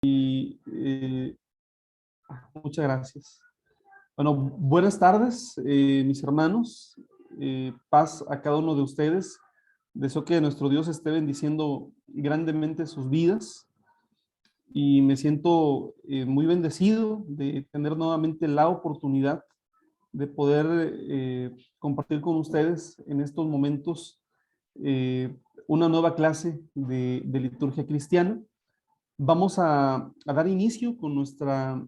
Eh, Muchas gracias. Bueno, buenas tardes, mis hermanos. Paz a cada uno de ustedes. Deseo que nuestro Dios esté bendiciendo grandemente sus vidas y me siento muy bendecido de tener nuevamente la oportunidad de poder compartir con ustedes en estos momentos una nueva clase de liturgia cristiana. Vamos a dar inicio con nuestra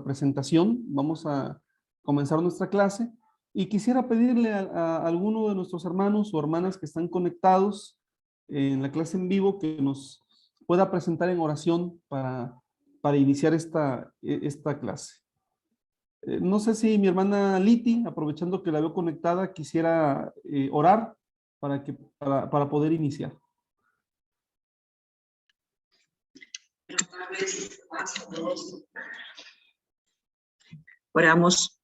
presentación. Vamos a comenzar nuestra clase y quisiera pedirle a alguno de nuestros hermanos o hermanas que están conectados en la clase en vivo que nos pueda presentar en oración para iniciar esta clase. No sé si mi hermana Liti, aprovechando que la veo conectada, quisiera orar para poder iniciar. Oramos.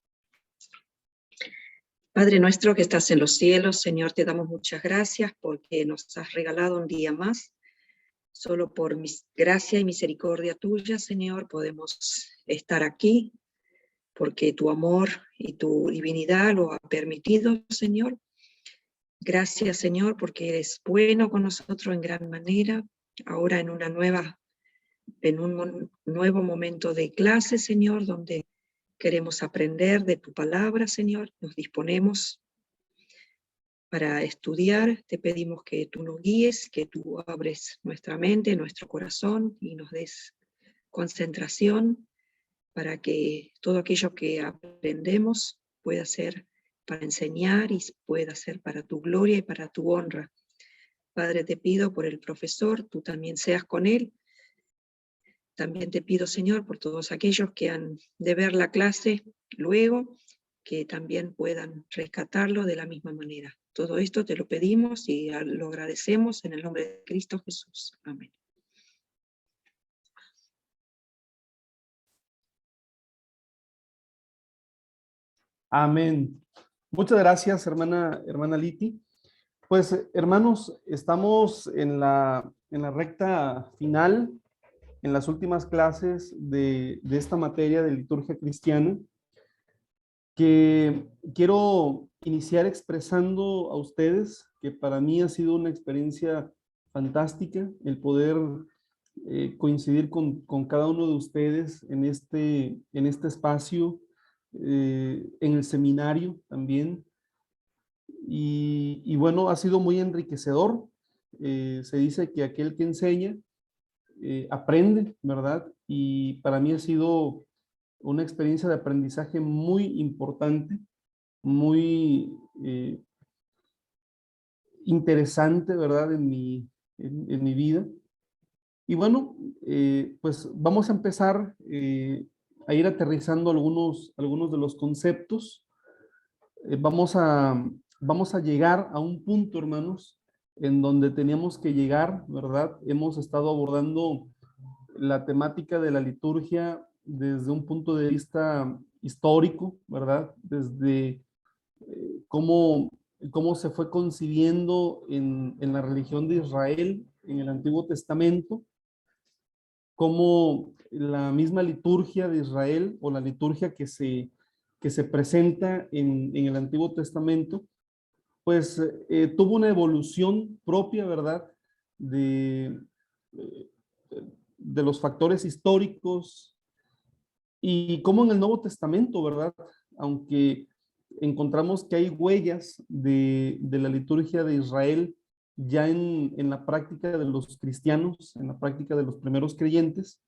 Padre nuestro que estás en los cielos, Señor, te damos muchas gracias porque nos has regalado un día más. Solo por gracia y misericordia tuya, Señor, podemos estar aquí, porque tu amor y tu divinidad lo ha permitido, Señor. Gracias, Señor, porque eres bueno con nosotros en gran manera. Ahora en un nuevo momento de clase, Señor, donde queremos aprender de tu palabra, Señor. Nos disponemos para estudiar. Te pedimos que tú nos guíes, que tú abres nuestra mente, nuestro corazón y nos des concentración para que todo aquello que aprendemos pueda ser para enseñar y pueda ser para tu gloria y para tu honra. Padre, te pido por el profesor, tú también seas con él. También te pido, Señor, por todos aquellos que han de ver la clase luego, que también puedan rescatarlo de la misma manera. Todo esto te lo pedimos y lo agradecemos en el nombre de Cristo Jesús. Amén. Amén. Muchas gracias, hermana Liti. Pues, hermanos, estamos en la recta final, en las últimas clases de esta materia de liturgia cristiana, que quiero iniciar expresando a ustedes que para mí ha sido una experiencia fantástica el poder coincidir con cada uno de ustedes en este espacio, en el seminario también. Y bueno, ha sido muy enriquecedor. Se dice que aquel que enseña aprende, ¿verdad? Y para mí ha sido una experiencia de aprendizaje muy importante, muy interesante, ¿verdad? En mi vida. Y bueno, pues vamos a empezar a ir aterrizando algunos de los conceptos. Vamos a llegar a un punto, hermanos, en donde teníamos que llegar, ¿verdad? Hemos estado abordando la temática de la liturgia desde un punto de vista histórico, ¿verdad? Desde cómo se fue concibiendo en la religión de Israel en el Antiguo Testamento, cómo la misma liturgia de Israel o la liturgia que se presenta en el Antiguo Testamento, pues tuvo una evolución propia, ¿verdad? De, eh, de los factores históricos y cómo en el Nuevo Testamento, ¿verdad? Aunque encontramos que hay huellas de la liturgia de Israel ya en la práctica de los cristianos, en la práctica de los primeros creyentes,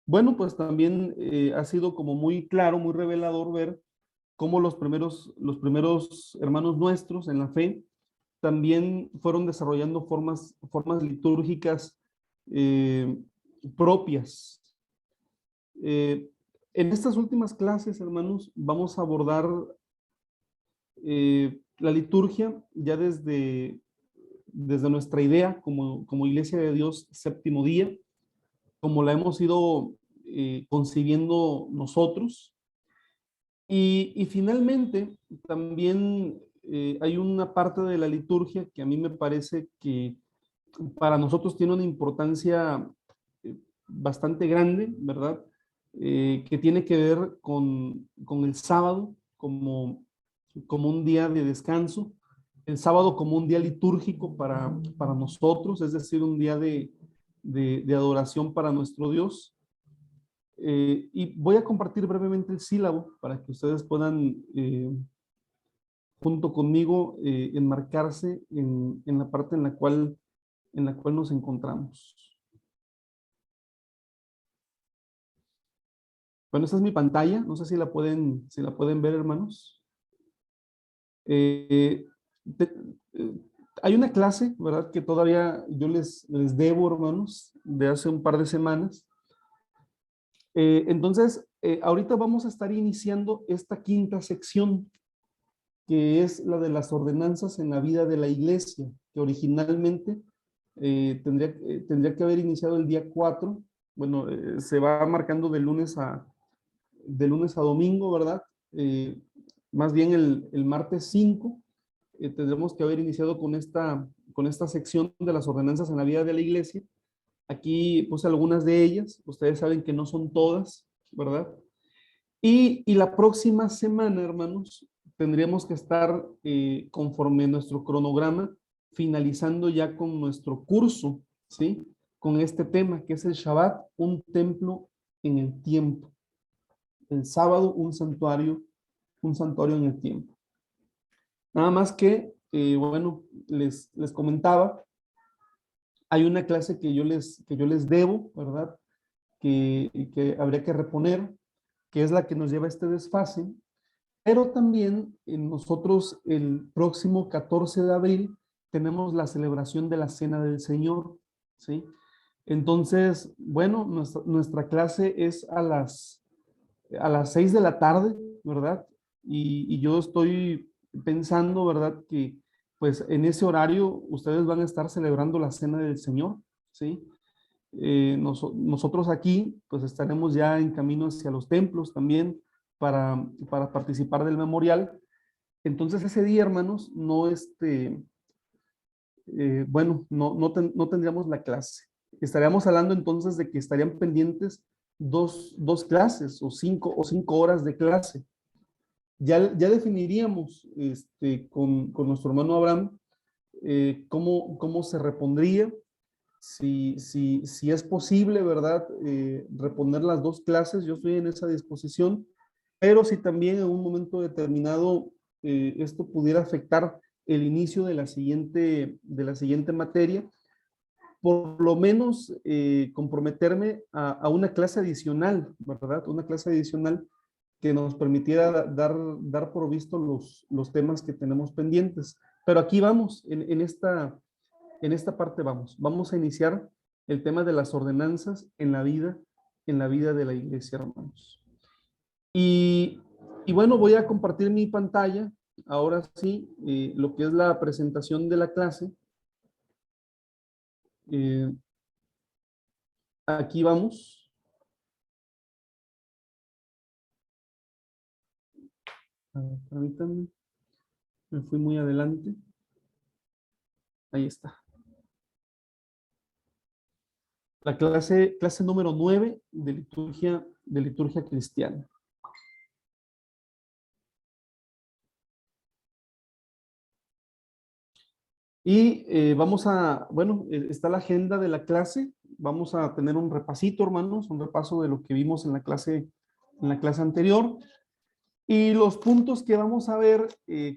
bueno, pues también ha sido como muy claro, muy revelador ver cómo los primeros hermanos nuestros en la fe también fueron desarrollando formas litúrgicas eh, propias. En estas últimas clases, hermanos, vamos a abordar la liturgia ya desde nuestra idea como Iglesia de Dios séptimo día, como la hemos ido concibiendo nosotros. Y finalmente, también hay una parte de la liturgia que a mí me parece que para nosotros tiene una importancia bastante grande, ¿verdad? Que tiene que ver con el sábado como un día de descanso, el sábado como un día litúrgico para nosotros, es decir, un día de adoración para nuestro Dios. Y voy a compartir brevemente el sílabo para que ustedes puedan, junto conmigo, enmarcarse en la parte en la cual nos encontramos. Bueno, esta es mi pantalla, no sé si la pueden ver, hermanos. Eh, te- eh, Hay una clase, ¿verdad? Que todavía yo les debo, hermanos, de hace un par de semanas. Entonces, ahorita vamos a estar iniciando esta quinta sección, que es la de las ordenanzas en la vida de la iglesia, que originalmente tendría que haber iniciado el día 4. Bueno, se va marcando de lunes a domingo, ¿verdad? Más bien el martes 5, tendremos que haber iniciado con esta sección de las ordenanzas en la vida de la iglesia. Aquí puse algunas de ellas, ustedes saben que no son todas, ¿verdad? Y la próxima semana, hermanos, tendríamos que estar conforme nuestro cronograma, finalizando ya con nuestro curso, ¿sí? Con este tema, que es el Shabbat, un templo en el tiempo. El sábado, un santuario en el tiempo. Nada más que, bueno, les comentaba, hay una clase que yo les debo, ¿verdad? Que habría que reponer, que es la que nos lleva a este desfase, pero también nosotros el próximo 14 de abril tenemos la celebración de la Cena del Señor, ¿sí? Entonces, bueno, nuestra clase es a las 6 de la tarde, ¿verdad? Y yo estoy pensando, ¿verdad? Que pues en ese horario ustedes van a estar celebrando la Cena del Señor, ¿sí? Nosotros aquí pues estaremos ya en camino hacia los templos también para participar del memorial. Entonces ese día, hermanos, bueno, no tendríamos la clase. Estaríamos hablando entonces de que estarían pendientes dos clases o cinco horas de clase. Ya definiríamos con nuestro hermano Abraham cómo se repondría, si es posible, ¿verdad? Reponer las dos clases, yo estoy en esa disposición, pero si también en un momento determinado esto pudiera afectar el inicio de la siguiente materia, por lo menos comprometerme a una clase adicional, ¿verdad? Una clase adicional que nos permitiera dar por visto los temas que tenemos pendientes. Pero aquí vamos, en esta parte vamos a iniciar el tema de las ordenanzas en la vida de la iglesia, hermanos. Y, y bueno, voy a compartir mi pantalla, ahora sí, lo que es la presentación de la clase. Eh, Aquí vamos. A ver, permítanme, me fui muy adelante. Ahí está. La clase número 9 de liturgia cristiana. Y bueno, está la agenda de la clase. Vamos a tener un repasito, hermanos, un repaso de lo que vimos en la clase anterior. Y los puntos que vamos a ver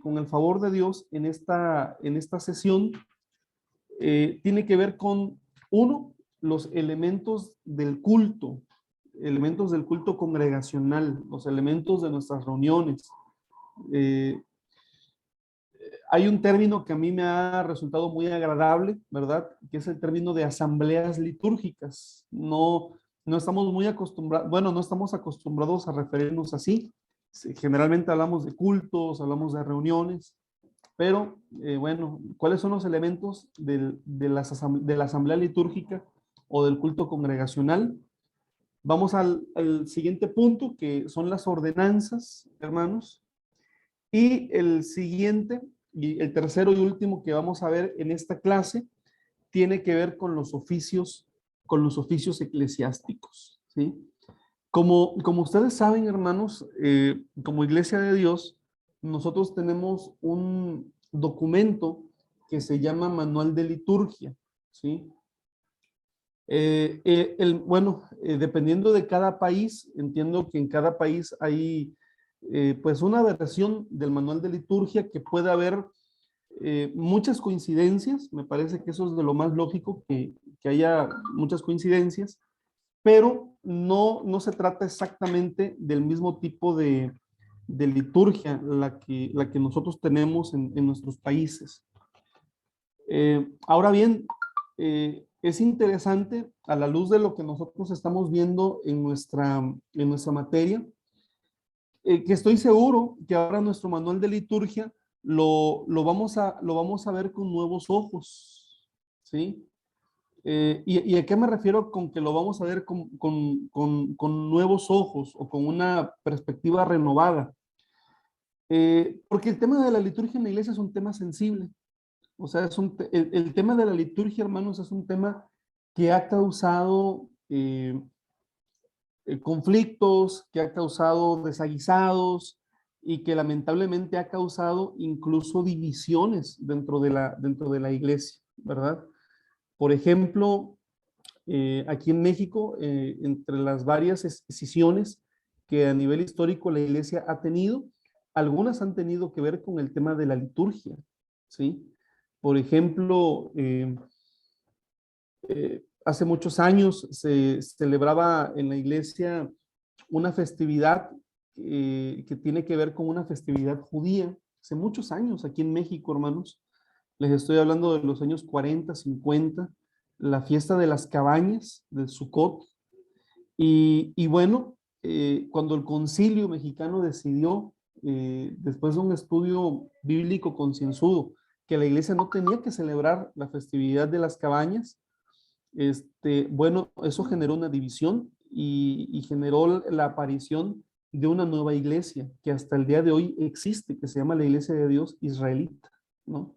con el favor de Dios en esta sesión tiene que ver con, uno, los elementos del culto congregacional, los elementos de nuestras reuniones. Eh, Hay un término que a mí me ha resultado muy agradable, ¿verdad? Que es el término de asambleas litúrgicas. No estamos muy acostumbrados, bueno, no estamos acostumbrados a referirnos así. Generalmente hablamos de cultos, hablamos de reuniones, pero bueno, ¿cuáles son los elementos de la asamblea litúrgica o del culto congregacional? Vamos al siguiente punto, que son las ordenanzas, hermanos. Y el siguiente, y el tercero y último que vamos a ver en esta clase, tiene que ver con los oficios con los oficios eclesiásticos, ¿sí? Como ustedes saben, hermanos, como Iglesia de Dios, nosotros tenemos un documento que se llama Manual de Liturgia, ¿sí? Dependiendo de cada país, entiendo que en cada país hay pues una versión del manual de liturgia que puede haber muchas coincidencias. Me parece que eso es de lo más lógico, que haya muchas coincidencias, pero no se trata exactamente del mismo tipo de liturgia la que nosotros tenemos en nuestros países. Ahora bien, es interesante a la luz de lo que nosotros estamos viendo en nuestra materia, que estoy seguro que ahora nuestro manual de liturgia lo vamos a ver con nuevos ojos, ¿sí? ¿Y a qué me refiero con que lo vamos a ver con nuevos ojos o con una perspectiva renovada? Porque el tema de la liturgia en la iglesia es un tema sensible. O sea, el tema de la liturgia, hermanos, es un tema que ha causado conflictos, que ha causado desaguisados y que lamentablemente ha causado incluso divisiones dentro de la iglesia, ¿verdad? Por ejemplo, aquí en México, entre las varias escisiones que a nivel histórico la iglesia ha tenido, algunas han tenido que ver con el tema de la liturgia, ¿sí? Por ejemplo, hace muchos años se celebraba en la iglesia una festividad que tiene que ver con una festividad judía. Hace muchos años aquí en México, hermanos. Les estoy hablando de los años 40, 50, la fiesta de las cabañas, del Sukkot. Y bueno, cuando el concilio mexicano decidió, después de un estudio bíblico concienzudo, que la iglesia no tenía que celebrar la festividad de las cabañas, bueno, eso generó una división y generó la aparición de una nueva iglesia que hasta el día de hoy existe, que se llama la Iglesia de Dios Israelita, ¿no?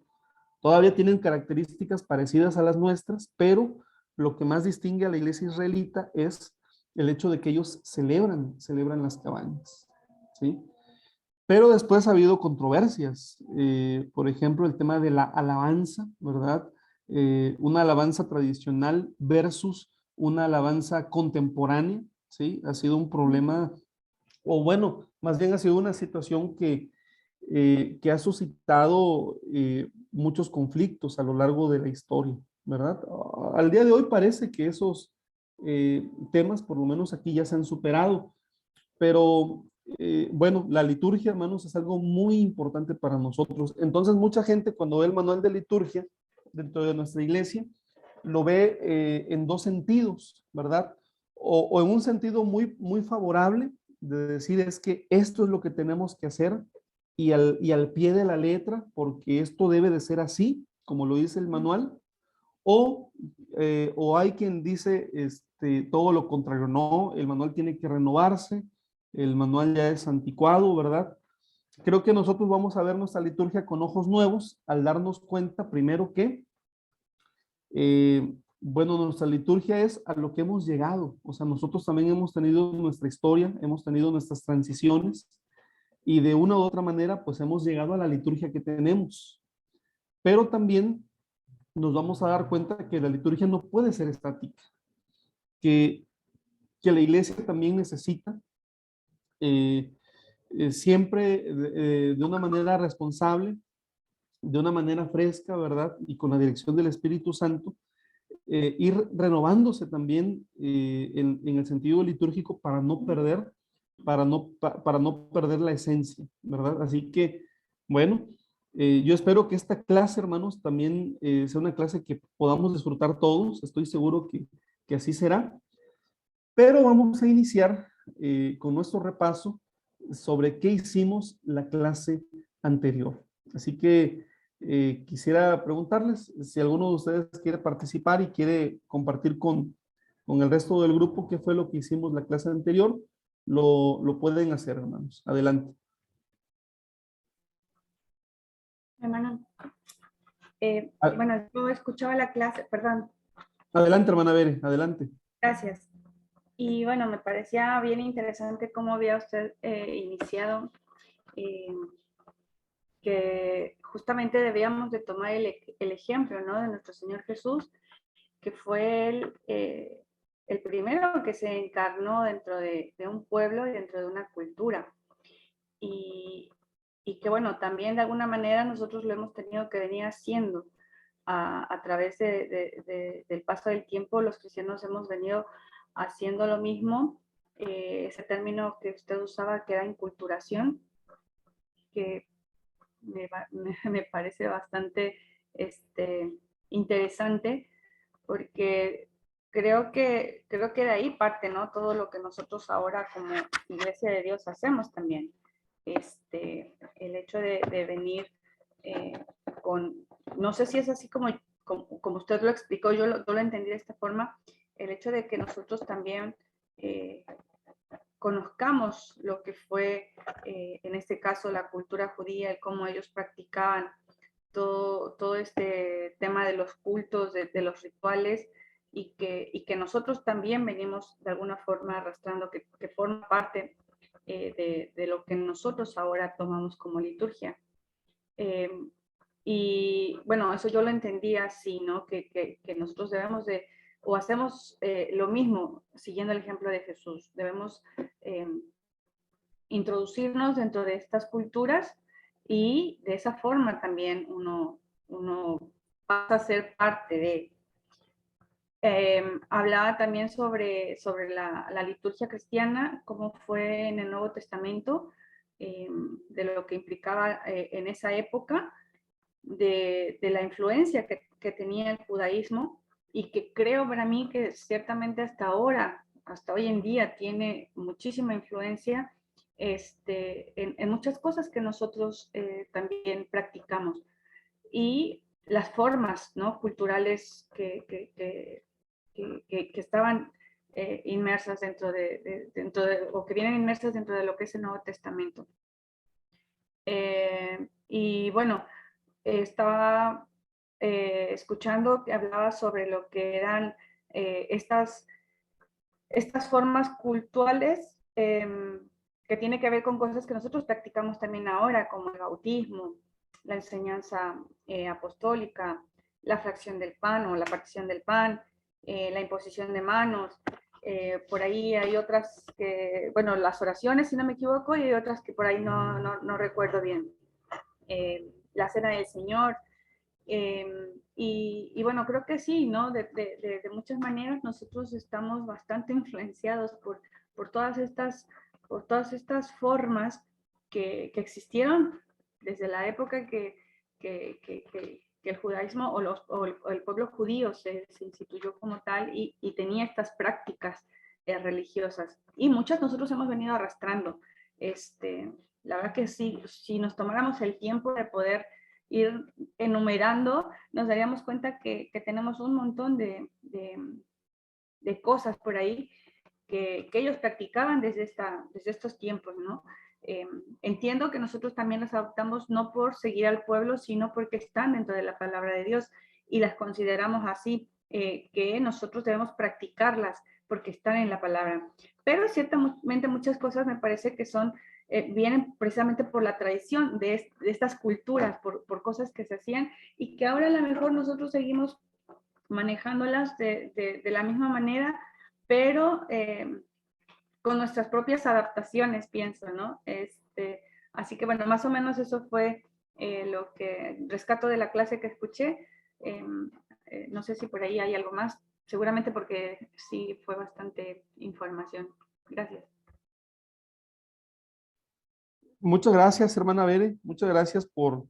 Todavía tienen características parecidas a las nuestras, pero lo que más distingue a la iglesia israelita es el hecho de que ellos celebran las cabañas, ¿sí? Pero después ha habido controversias, por ejemplo, el tema de la alabanza, ¿verdad? Una alabanza tradicional versus una alabanza contemporánea, ¿sí? Ha sido un problema, o bueno, más bien ha sido una situación que ha suscitado muchos conflictos a lo largo de la historia, ¿verdad? Al día de hoy parece que esos temas, por lo menos aquí, ya se han superado, pero bueno, la liturgia, hermanos, es algo muy importante para nosotros. Entonces, mucha gente cuando ve el manual de liturgia dentro de nuestra iglesia, lo ve en dos sentidos, ¿verdad? O en un sentido muy favorable, de decir es que esto es lo que tenemos que hacer y al pie de la letra, porque esto debe de ser así, como lo dice el manual, o hay quien dice todo lo contrario, no, el manual tiene que renovarse, el manual ya es anticuado, ¿verdad? Creo que nosotros vamos a ver nuestra liturgia con ojos nuevos al darnos cuenta primero que, bueno, nuestra liturgia es a lo que hemos llegado, o sea, nosotros también hemos tenido nuestra historia, hemos tenido nuestras transiciones y de una u otra manera, pues hemos llegado a la liturgia que tenemos, pero también nos vamos a dar cuenta que la liturgia no puede ser estática, que, que la iglesia también necesita eh, siempre de una manera responsable, de una manera fresca, ¿verdad? Y con la dirección del Espíritu Santo, ir renovándose también en el sentido litúrgico para no perder la esencia, ¿verdad? Así que, bueno, yo espero que esta clase, hermanos, también sea una clase que podamos disfrutar todos. Estoy seguro que así será. Pero vamos a iniciar con nuestro repaso sobre qué hicimos la clase anterior. Así que quisiera preguntarles si alguno de ustedes quiere participar y quiere compartir con el resto del grupo qué fue lo que hicimos la clase anterior, lo pueden hacer, hermanos. Adelante. Hermano, Ah, bueno, yo escuchaba la clase, perdón, Adelante, hermana Bere, adelante. Gracias. Y bueno, me parecía bien interesante cómo había usted iniciado, eh, que justamente debíamos de tomar el ejemplo, ¿no?, de nuestro Señor Jesús, que fue el primero que se encarnó dentro de un pueblo y dentro de una cultura. Y, y que bueno, también de alguna manera nosotros lo hemos tenido que venir haciendo a través del paso del tiempo. Los cristianos hemos venido haciendo lo mismo. Ese término que usted usaba, que era inculturación, que me parece bastante interesante, porque creo que de ahí parte, ¿no?, todo lo que nosotros ahora como Iglesia de Dios hacemos también. El hecho de venir con, no sé si es así como usted lo explicó, yo lo entendí de esta forma, el hecho de que nosotros también conozcamos lo que fue, en este caso, la cultura judía y cómo ellos practicaban todo este tema de los cultos, de los rituales, y que nosotros también venimos de alguna forma arrastrando, que forma parte de lo que nosotros ahora tomamos como liturgia. Y bueno, eso yo lo entendí así, ¿no? Que nosotros debemos de, o hacemos lo mismo, siguiendo el ejemplo de Jesús. Debemos introducirnos dentro de estas culturas, y de esa forma también uno pasa a ser parte de. Hablaba también sobre la liturgia cristiana, cómo fue en el Nuevo Testamento, de lo que implicaba en esa época, de la influencia que tenía el judaísmo, y que creo para mí que ciertamente hasta ahora, hasta hoy en día, tiene muchísima influencia en muchas cosas que nosotros también practicamos. Y las formas, ¿no?, culturales que estaban inmersas dentro o que vienen inmersas dentro de lo que es el Nuevo Testamento. Y bueno, estaba escuchando que hablaba sobre lo que eran estas formas culturales, que tiene que ver con cosas que nosotros practicamos también ahora, como el bautismo, la enseñanza apostólica, la fracción del pan o la partición del pan, la imposición de manos. Por ahí hay otras que, bueno, las oraciones, si no me equivoco, y hay otras que por ahí no recuerdo bien. La cena del Señor. Y bueno, creo que sí, ¿no? De muchas maneras nosotros estamos bastante influenciados por todas estas formas que existieron desde la época que el judaísmo o el pueblo judío se instituyó como tal, y tenía estas prácticas religiosas. Y muchas nosotros hemos venido arrastrando. La verdad que sí, si nos tomáramos el tiempo de poder ir enumerando, nos daríamos cuenta que tenemos un montón de cosas por ahí que ellos practicaban desde estos tiempos, ¿no? Entiendo que nosotros también las adoptamos no por seguir al pueblo, sino porque están dentro de la palabra de Dios, y las consideramos así, que nosotros debemos practicarlas porque están en la palabra. Pero ciertamente muchas cosas me parece que vienen precisamente por la tradición de estas culturas, por cosas que se hacían, y que ahora a lo mejor nosotros seguimos manejándolas de la misma manera, pero con nuestras propias adaptaciones, pienso, ¿no? Así que bueno, más o menos eso fue lo que rescato de la clase que escuché. No sé si por ahí hay algo más, seguramente, porque sí fue bastante información. Gracias. Muchas gracias, hermana Bere. Muchas gracias por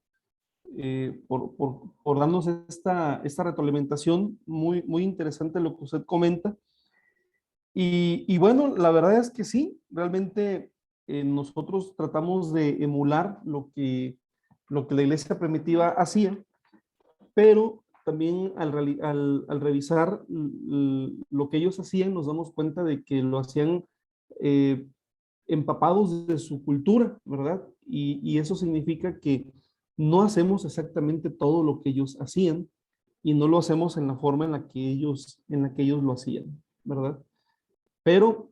darnos esta retroalimentación. Muy interesante lo que usted comenta. Y bueno, la verdad es que sí, realmente nosotros tratamos de emular lo que la iglesia primitiva hacía, pero también al revisar lo que ellos hacían, nos damos cuenta de que lo hacían eh, empapados de su cultura, ¿verdad? Y eso significa que no hacemos exactamente todo lo que ellos hacían, y no lo hacemos en la forma en la que ellos lo hacían, ¿verdad? Pero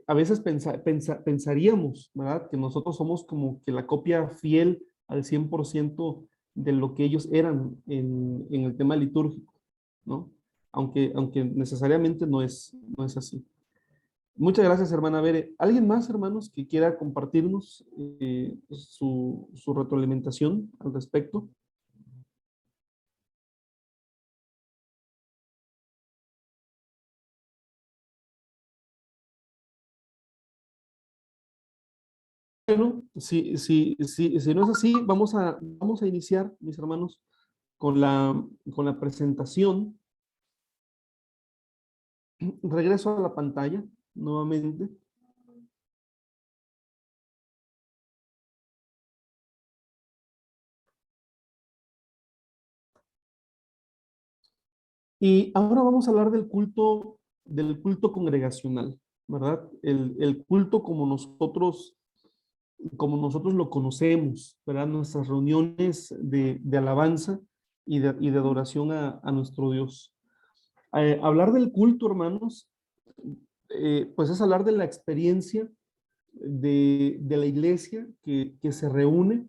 a veces pensaríamos, ¿verdad? Que nosotros somos como que la copia fiel al 100% de lo que ellos eran en el tema litúrgico, ¿no? Aunque necesariamente no es así. Muchas gracias, hermana Bere. ¿Alguien más, hermanos, que quiera compartirnos su retroalimentación al respecto? Bueno, si no es así, vamos a iniciar, mis hermanos, con la presentación. Regreso a la pantalla nuevamente. Y ahora vamos a hablar del culto congregacional, ¿verdad? El culto como nosotros lo conocemos, ¿verdad? Nuestras reuniones de alabanza y de adoración a nuestro Dios. Hablar del culto, hermanos, pues es hablar de la experiencia de la iglesia que se reúne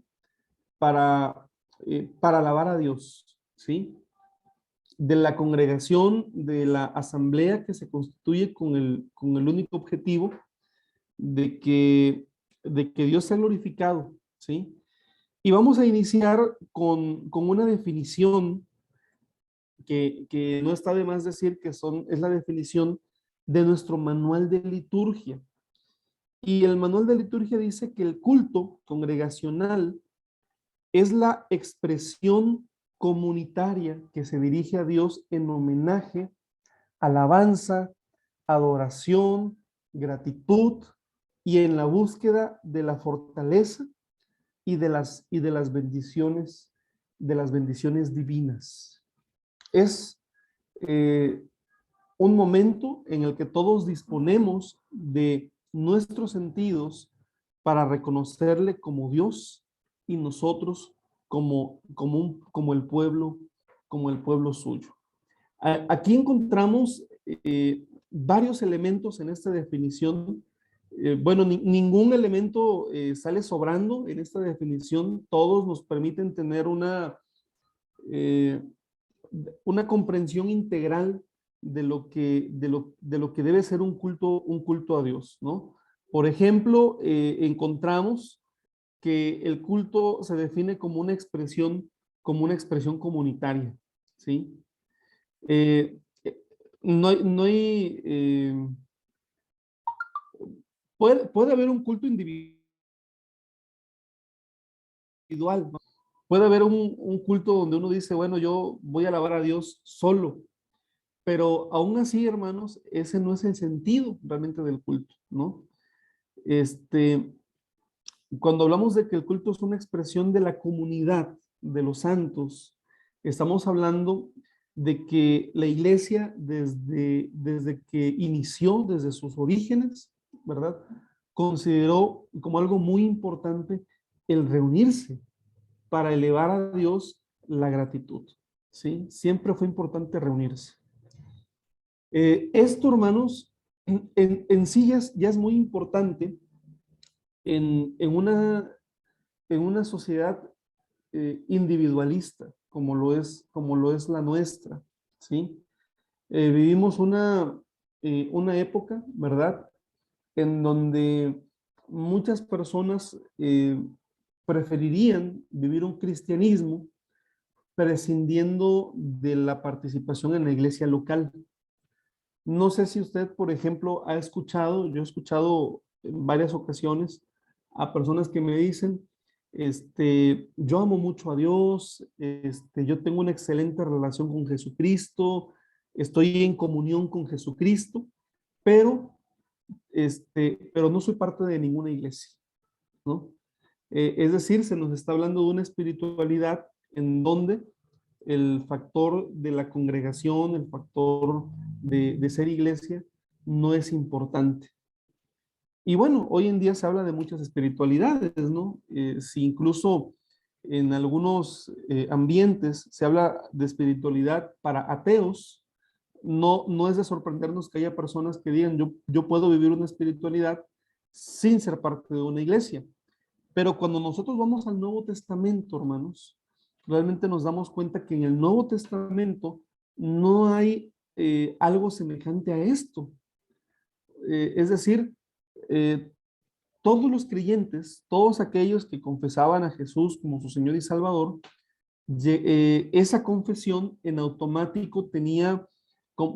para alabar a Dios, ¿sí? De la congregación, de la asamblea que se constituye con el único objetivo de que Dios sea glorificado, ¿sí? Y vamos a iniciar con una definición que no está de más decir que es la definición de nuestro manual de liturgia. Y el manual de liturgia dice que el culto congregacional es la expresión comunitaria que se dirige a Dios en homenaje, alabanza, adoración, gratitud y en la búsqueda de la fortaleza y de las bendiciones divinas. Es un momento en el que todos disponemos de nuestros sentidos para reconocerle como Dios y nosotros como el pueblo suyo. Aquí encontramos varios elementos en esta definición. Bueno, ningún elemento sale sobrando en esta definición. Todos nos permiten tener una comprensión integral de lo que debe ser un culto a Dios, ¿no? Por ejemplo, encontramos que el culto se define como una expresión comunitaria, ¿sí? Puede haber un culto individual, ¿no? Puede haber un culto donde uno dice, bueno, yo voy a alabar a Dios solo, pero aún así, hermanos, ese no es el sentido realmente del culto, ¿no? Cuando hablamos de que el culto es una expresión de la comunidad de los santos, estamos hablando de que la iglesia desde que inició, desde sus orígenes, ¿verdad? Consideró como algo muy importante el reunirse para elevar a Dios la gratitud, ¿sí? Siempre fue importante reunirse. Esto, hermanos, en sí ya es muy importante en una sociedad individualista, como lo es la nuestra, ¿sí? Vivimos una época, ¿verdad? En donde muchas personas preferirían vivir un cristianismo prescindiendo de la participación en la iglesia local. No sé si usted, por ejemplo, yo he escuchado en varias ocasiones a personas que me dicen, yo amo mucho a Dios, yo tengo una excelente relación con Jesucristo, estoy en comunión con Jesucristo, pero, pero no soy parte de ninguna iglesia, ¿no? Es decir, se nos está hablando de una espiritualidad en donde el factor de la congregación, el factor de ser iglesia, no es importante. Y bueno, hoy en día se habla de muchas espiritualidades, ¿no? Si incluso en algunos ambientes se habla de espiritualidad para ateos, no es de sorprendernos que haya personas que digan, yo puedo vivir una espiritualidad sin ser parte de una iglesia. Pero cuando nosotros vamos al Nuevo Testamento, hermanos, realmente nos damos cuenta que en el Nuevo Testamento no hay algo semejante a esto. Es decir, eh, todos los creyentes, todos aquellos que confesaban a Jesús como su Señor y Salvador, esa confesión en automático tenía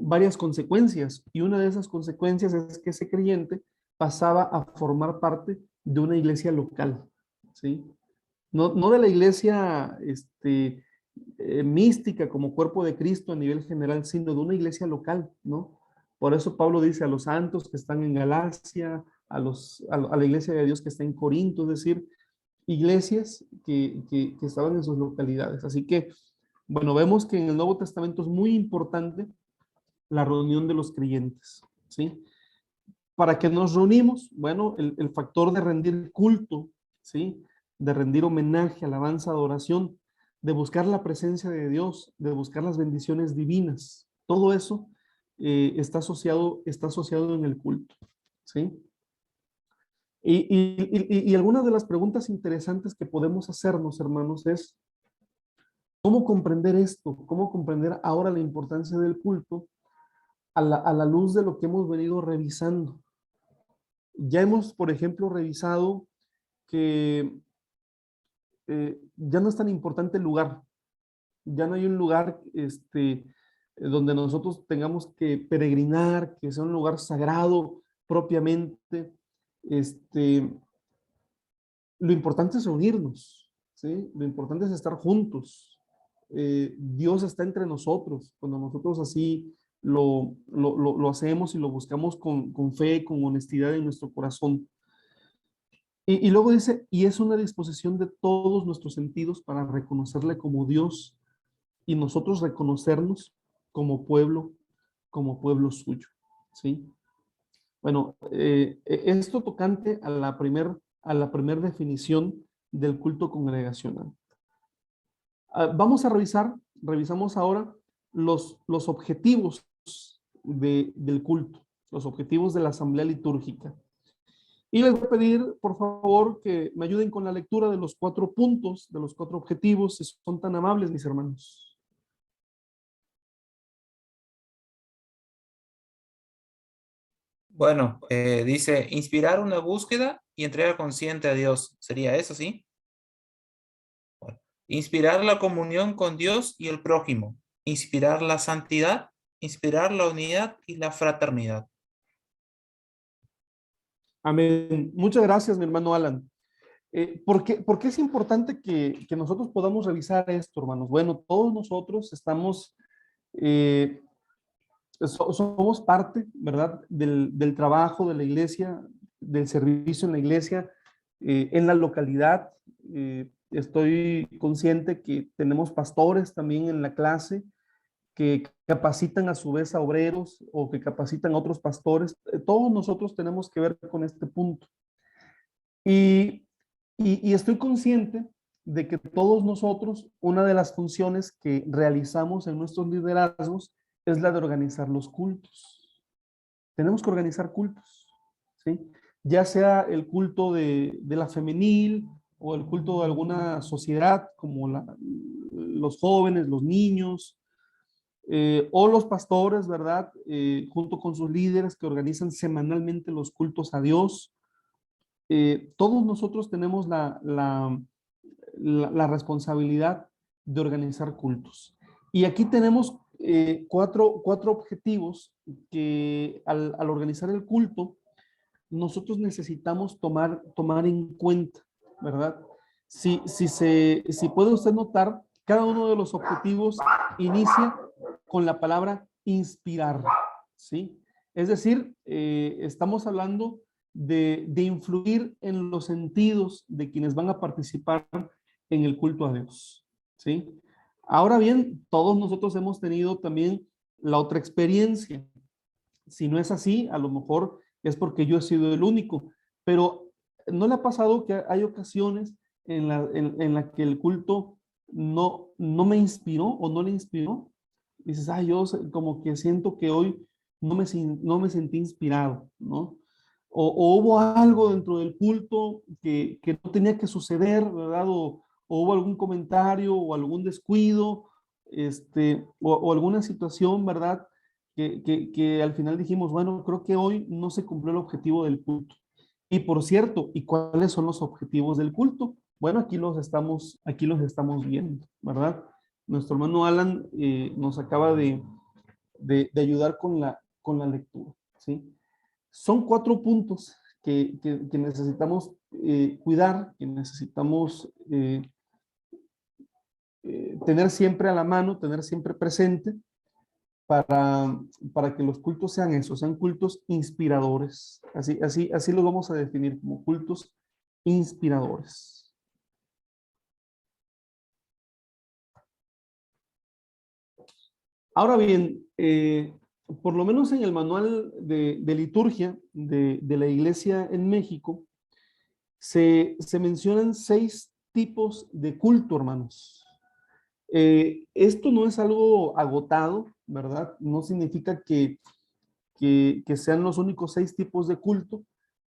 varias consecuencias, y una de esas consecuencias es que ese creyente pasaba a formar parte de una iglesia local, ¿sí? No de la iglesia mística como cuerpo de Cristo a nivel general, sino de una iglesia local, ¿no? Por eso Pablo dice a los santos que están en Galacia, a la iglesia de Dios que está en Corinto, es decir, iglesias que estaban en sus localidades. Así que, bueno, vemos que en el Nuevo Testamento es muy importante la reunión de los creyentes, ¿sí? ¿Para qué nos reunimos? Bueno, el factor de rendir culto, ¿sí? De rendir homenaje, alabanza, adoración, de buscar la presencia de Dios, de buscar las bendiciones divinas. Todo eso está asociado en el culto, ¿sí? Y algunas de las preguntas interesantes que podemos hacernos, hermanos, es ¿cómo comprender esto? ¿Cómo comprender ahora la importancia del culto a la luz de lo que hemos venido revisando? Ya hemos, por ejemplo, revisado que ya no es tan importante el lugar. Ya no hay un lugar donde nosotros tengamos que peregrinar, que sea un lugar sagrado propiamente. Lo importante es reunirnos, ¿sí? Lo importante es estar juntos. Dios está entre nosotros. Cuando nosotros así lo hacemos y lo buscamos con fe, con honestidad en nuestro corazón. Y luego dice, y es una disposición de todos nuestros sentidos para reconocerle como Dios y nosotros reconocernos como pueblo suyo, ¿sí? Bueno, esto tocante a la primer definición del culto congregacional. Vamos a revisamos ahora los objetivos del culto, los objetivos de la asamblea litúrgica. Y les voy a pedir, por favor, que me ayuden con la lectura de los 4 puntos, de los 4 objetivos, si son tan amables, mis hermanos. Bueno, dice, inspirar una búsqueda y entregar consciente a Dios. ¿Sería eso, sí? Bueno, inspirar la comunión con Dios y el prójimo. Inspirar la santidad, inspirar la unidad y la fraternidad. Amén. Muchas gracias, mi hermano Alan. ¿Por qué es importante que nosotros podamos revisar esto, hermanos? Bueno, todos nosotros estamos, somos parte, ¿verdad? Del trabajo de la iglesia, del servicio en la iglesia, en la localidad. Estoy consciente que tenemos pastores también en la clase que capacitan a su vez a obreros o que capacitan a otros pastores. Todos nosotros tenemos que ver con este punto. Y estoy consciente de que todos nosotros, una de las funciones que realizamos en nuestros liderazgos es la de organizar los cultos. Tenemos que organizar cultos, ¿sí? Ya sea el culto de la femenil o el culto de alguna sociedad como los jóvenes, los niños, o los pastores, ¿verdad? Junto con sus líderes que organizan semanalmente los cultos a Dios. Todos nosotros tenemos la responsabilidad de organizar cultos. Y aquí tenemos 4 que al organizar el culto, nosotros necesitamos tomar en cuenta, ¿verdad? Si puede usted notar, cada uno de los objetivos inicia con la palabra inspirar, ¿sí? Es decir, estamos hablando de influir en los sentidos de quienes van a participar en el culto a Dios, ¿sí? Ahora bien, todos nosotros hemos tenido también la otra experiencia. Si no es así, a lo mejor es porque yo he sido el único, pero ¿no le ha pasado que hay ocasiones en la que el culto no me inspiró o no le inspiró, dices, ay, yo como que siento que hoy no me sentí inspirado, ¿no? O hubo algo dentro del culto que no tenía que suceder, ¿verdad? O hubo algún comentario o algún descuido, o alguna situación, ¿verdad? Que al final dijimos, bueno, creo que hoy no se cumplió el objetivo del culto. Y por cierto, ¿y cuáles son los objetivos del culto? Bueno, aquí los estamos viendo, ¿verdad? Nuestro hermano Alan nos acaba de ayudar con la lectura, ¿sí? Son 4 puntos que necesitamos cuidar, que necesitamos tener siempre a la mano, tener siempre presente para que los cultos sean eso, sean cultos inspiradores. Así los vamos a definir como cultos inspiradores. Ahora bien, por lo menos en el manual de liturgia de la iglesia en México, se mencionan 6 tipos de culto, hermanos. Esto no es algo agotado, ¿verdad? No significa que sean los únicos 6 tipos de culto,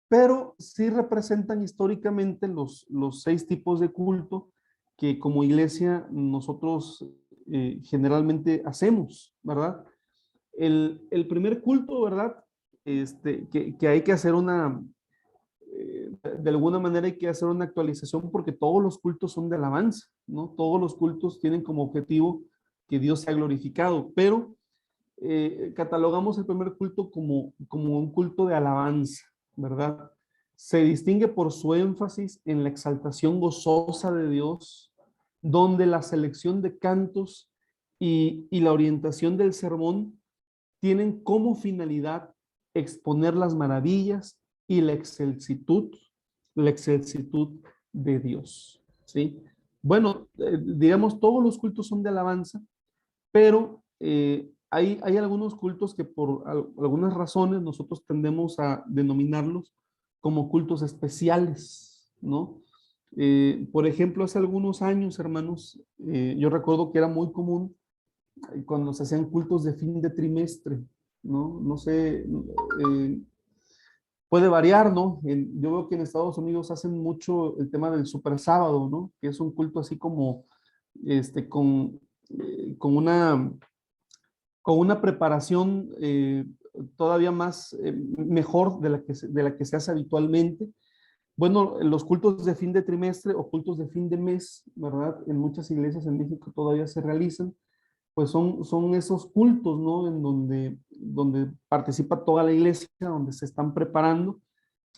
pero sí representan históricamente los 6 tipos de culto que como iglesia nosotros generalmente hacemos, ¿verdad? El primer culto, ¿verdad? Que hay que hacer de alguna manera hay que hacer una actualización porque todos los cultos son de alabanza, ¿no? Todos los cultos tienen como objetivo que Dios sea glorificado, pero catalogamos el primer culto como un culto de alabanza, ¿verdad? Se distingue por su énfasis en la exaltación gozosa de Dios, donde la selección de cantos y la orientación del sermón tienen como finalidad exponer las maravillas y la excelsitud de Dios, ¿sí? Bueno, digamos, todos los cultos son de alabanza, pero hay algunos cultos que por algunas razones nosotros tendemos a denominarlos como cultos especiales, ¿no? Por ejemplo, hace algunos años, hermanos, yo recuerdo que era muy común cuando se hacían cultos de fin de trimestre, ¿no? No sé, puede variar, ¿no? Yo veo que en Estados Unidos hacen mucho el tema del super sábado, ¿no? Que es un culto así como, con con una preparación todavía más, mejor de la que se hace habitualmente. Bueno, los cultos de fin de trimestre o cultos de fin de mes, ¿verdad? En muchas iglesias en México todavía se realizan, pues son esos cultos, ¿no? En donde participa toda la iglesia, donde se están preparando.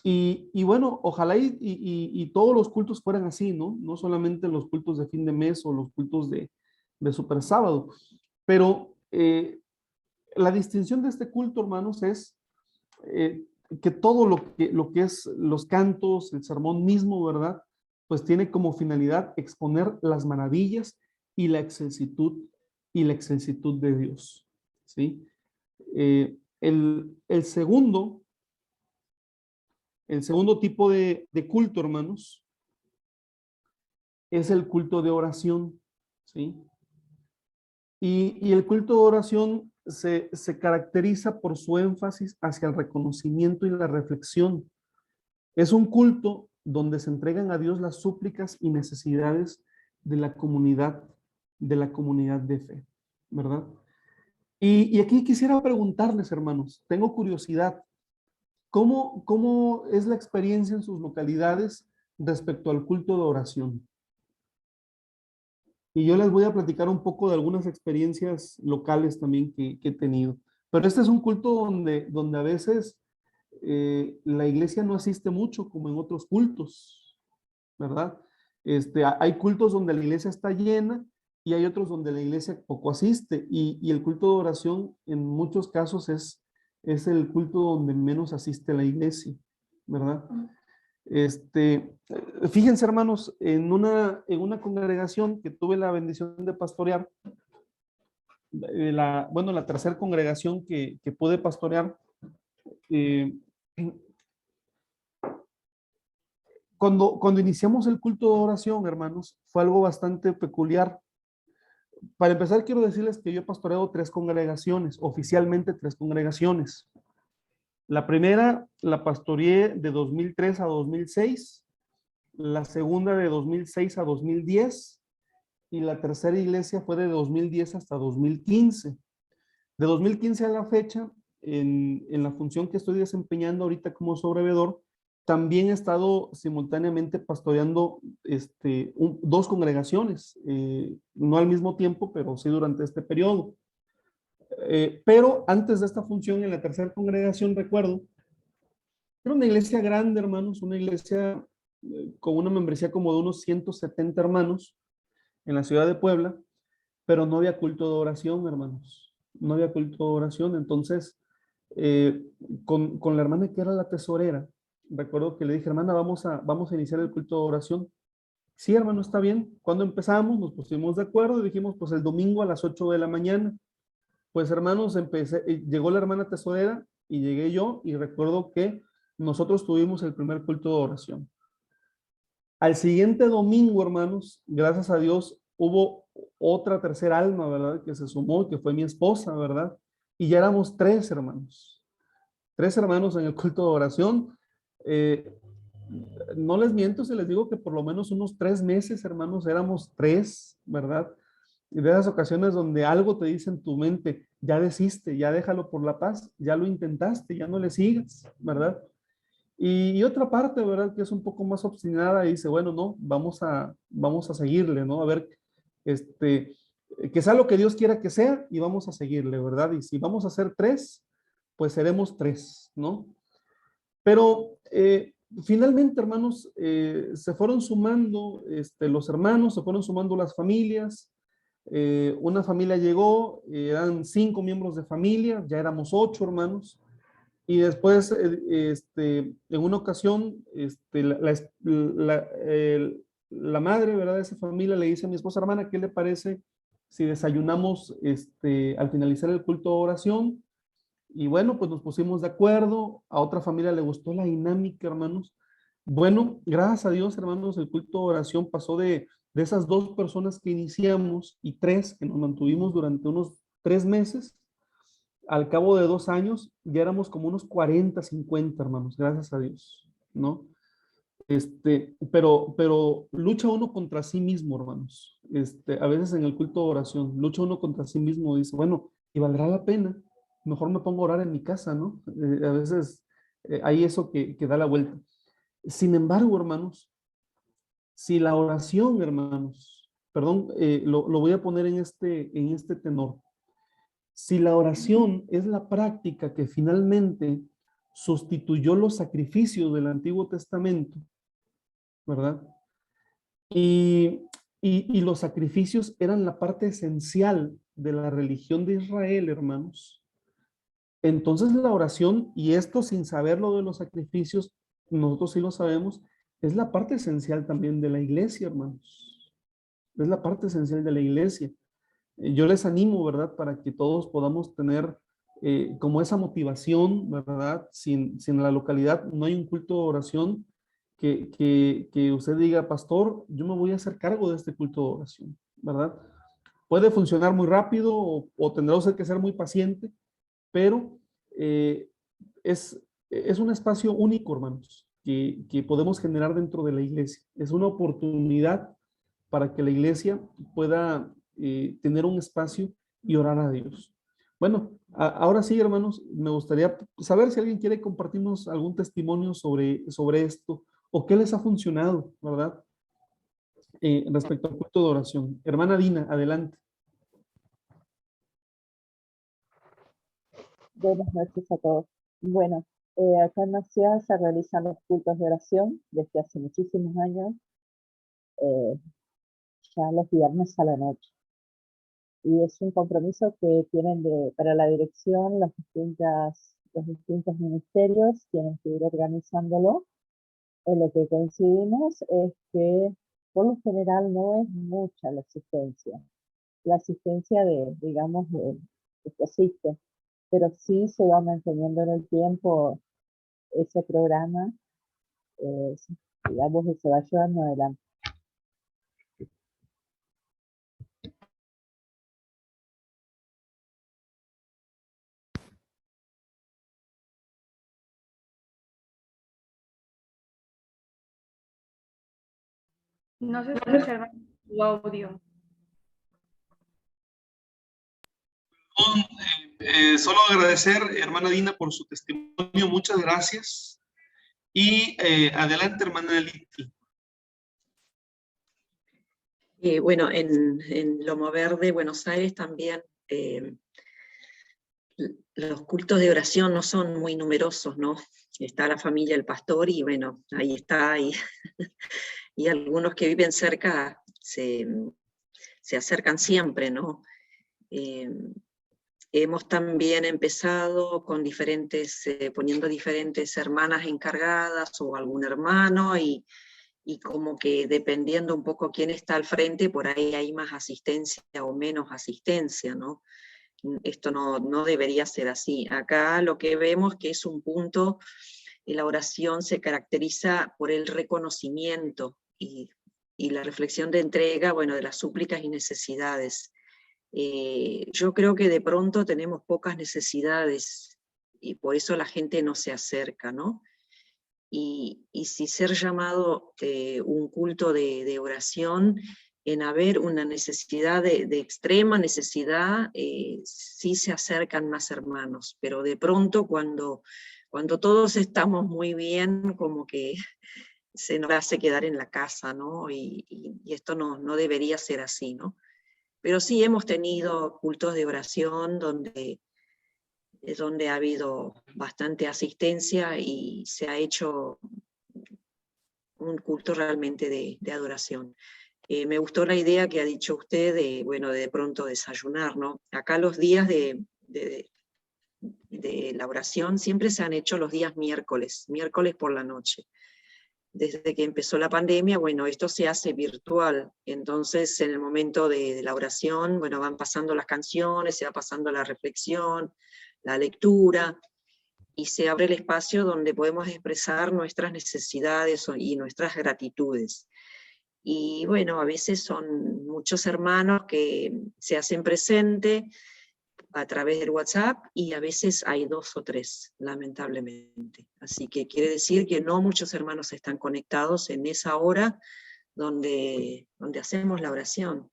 Y bueno, ojalá y todos los cultos fueran así, ¿no? No solamente los cultos de fin de mes o los cultos de super sábado. Pero la distinción de este culto, hermanos, es eh, que todo lo que es los cantos, el sermón mismo, ¿verdad? Pues tiene como finalidad exponer las maravillas y la excelsitud de Dios, ¿sí? El segundo tipo de culto, hermanos, es el culto de oración, ¿sí? Y el culto de oración se caracteriza por su énfasis hacia el reconocimiento y la reflexión. Es un culto donde se entregan a Dios las súplicas y necesidades de la comunidad de fe, ¿verdad? Y aquí quisiera preguntarles, hermanos, tengo curiosidad, ¿cómo es la experiencia en sus localidades respecto al culto de oración? Y yo les voy a platicar un poco de algunas experiencias locales también que he tenido. Pero este es un culto donde a veces la iglesia no asiste mucho como en otros cultos, ¿verdad? Hay cultos donde la iglesia está llena y hay otros donde la iglesia poco asiste. Y el culto de oración en muchos casos es el culto donde menos asiste la iglesia, ¿verdad? Fíjense, hermanos, en una congregación que tuve la bendición de pastorear, la tercera congregación que pude pastorear, Cuando iniciamos el culto de oración, hermanos, fue algo bastante peculiar. Para empezar, quiero decirles que yo he pastoreado 3 congregaciones, oficialmente 3 congregaciones. La primera la pastoreé de 2003 a 2006, la segunda de 2006 a 2010 y la tercera iglesia fue de 2010 hasta 2015. De 2015 a la fecha, en la función que estoy desempeñando ahorita como sobrevedor, también he estado simultáneamente pastoreando 2 congregaciones, no al mismo tiempo, pero sí durante este periodo. Pero antes de esta función, en la tercera congregación, recuerdo, era una iglesia grande, hermanos, una iglesia con una membresía como de unos 170 hermanos en la ciudad de Puebla, pero no había culto de oración, hermanos. No había culto de oración. Entonces, eh, con la hermana que era la tesorera, recuerdo que le dije, hermana, vamos a iniciar el culto de oración. Sí, hermano, está bien. Cuando empezamos, nos pusimos de acuerdo y dijimos, pues el domingo a las 8 de la mañana. Pues hermanos, llegó la hermana tesorera y llegué yo y recuerdo que nosotros tuvimos el primer culto de oración. Al siguiente domingo, hermanos, gracias a Dios, hubo otra tercera alma, ¿verdad? Que se sumó, que fue mi esposa, ¿verdad? Y ya éramos 3 hermanos. 3 hermanos en el culto de oración. Eh, no les miento si les digo que por lo menos unos 3 meses, hermanos, éramos 3, ¿verdad? Y de esas ocasiones donde algo te dice en tu mente, ya desiste, ya déjalo por la paz, ya lo intentaste, ya no le sigas, ¿verdad? Y otra parte, ¿verdad? Que es un poco más obstinada y dice, bueno, no, vamos a seguirle, ¿no? A ver, que sea lo que Dios quiera que sea y vamos a seguirle, ¿verdad? Y si vamos a hacer 3, pues seremos 3, ¿no? Pero finalmente, hermanos, se fueron sumando los hermanos, se fueron sumando las familias. Una familia llegó, eran 5 miembros de familia, ya éramos 8 hermanos. Y después, en una ocasión, la madre, ¿verdad? De esa familia le dice a mi esposa, hermana, ¿qué le parece si desayunamos al finalizar el culto de oración? Y bueno, pues nos pusimos de acuerdo. A otra familia le gustó la dinámica, hermanos. Bueno, gracias a Dios, hermanos, el culto de oración pasó de esas 2 personas que iniciamos y 3 que nos mantuvimos durante unos 3 meses. Al cabo de 2 años, ya éramos como unos 40, 50, hermanos, gracias a Dios, ¿no? Pero lucha uno contra sí mismo, hermanos. A veces en el culto de oración, lucha uno contra sí mismo, dice, bueno, y valdrá la pena, mejor me pongo a orar en mi casa, ¿no? A veces hay eso que da la vuelta. Sin embargo, hermanos, si la oración, hermanos, perdón, lo voy a poner en este tenor. Si la oración es la práctica que finalmente sustituyó los sacrificios del Antiguo Testamento, ¿verdad? Y, y los sacrificios eran la parte esencial de la religión de Israel, hermanos. Entonces la oración, y esto sin saber lo de los sacrificios, nosotros sí lo sabemos, es la parte esencial también de la iglesia, hermanos. Es la parte esencial de la iglesia. Yo les animo, ¿verdad? Para que todos podamos tener como esa motivación, ¿verdad? Si en la localidad no hay un culto de oración, que usted diga, pastor, yo me voy a hacer cargo de este culto de oración, ¿verdad? Puede funcionar muy rápido o tendrá usted que ser muy paciente, pero eh, es un espacio único, hermanos, que podemos generar dentro de la iglesia. Es una oportunidad para que la iglesia pueda tener un espacio y orar a Dios. Bueno, ahora sí, hermanos, me gustaría saber si alguien quiere compartirnos algún testimonio sobre esto o qué les ha funcionado, ¿verdad? Respecto al culto de oración. Hermana Dina, adelante. Buenas noches a todos. Bueno, acá en la ciudad se realizan los cultos de oración desde hace muchísimos años, eh, ya los viernes a la noche. Y es un compromiso que tienen para la dirección los distintos ministerios, tienen que ir organizándolo. En lo que coincidimos es que por lo general no es mucha la asistencia. La asistencia digamos, de que asiste, pero sí se va manteniendo en el tiempo ese programa, digamos que se va llevando adelante. No se escucha, hermano, tu audio. Solo agradecer, hermana Dina, por su testimonio. Muchas gracias. Y adelante, hermana Liti. Bueno, en Lomo Verde, Buenos Aires, también los cultos de oración no son muy numerosos, ¿no? Está la familia del pastor y bueno, ahí está, y algunos que viven cerca se acercan siempre, ¿no? Hemos también empezado con poniendo diferentes hermanas encargadas o algún hermano, y como que dependiendo un poco quién está al frente, por ahí hay más asistencia o menos asistencia, ¿no? Esto no debería ser así. Acá lo que vemos que es un punto, la oración se caracteriza por el reconocimiento y la reflexión de entrega, bueno, de las súplicas y necesidades. Yo creo que de pronto tenemos pocas necesidades y por eso la gente no se acerca, ¿no? Y si ser llamado un culto de oración, en haber una necesidad de extrema necesidad, sí se acercan más hermanos, pero de pronto cuando todos estamos muy bien, como que se nos hace quedar en la casa, ¿no? Y esto no debería ser así, ¿no? Pero sí hemos tenido cultos de oración donde ha habido bastante asistencia y se ha hecho un culto realmente de adoración. Me gustó la idea que ha dicho usted de, bueno, de pronto desayunar, ¿no? Acá los días de la oración siempre se han hecho los días miércoles por la noche. Desde que empezó la pandemia, bueno, esto se hace virtual, entonces en el momento de la oración, bueno, van pasando las canciones, se va pasando la reflexión, la lectura, y se abre el espacio donde podemos expresar nuestras necesidades y nuestras gratitudes. Y bueno, a veces son muchos hermanos que se hacen presente a través del WhatsApp, y a veces hay 2 o 3, lamentablemente. Así que quiere decir que no muchos hermanos están conectados en esa hora donde hacemos la oración.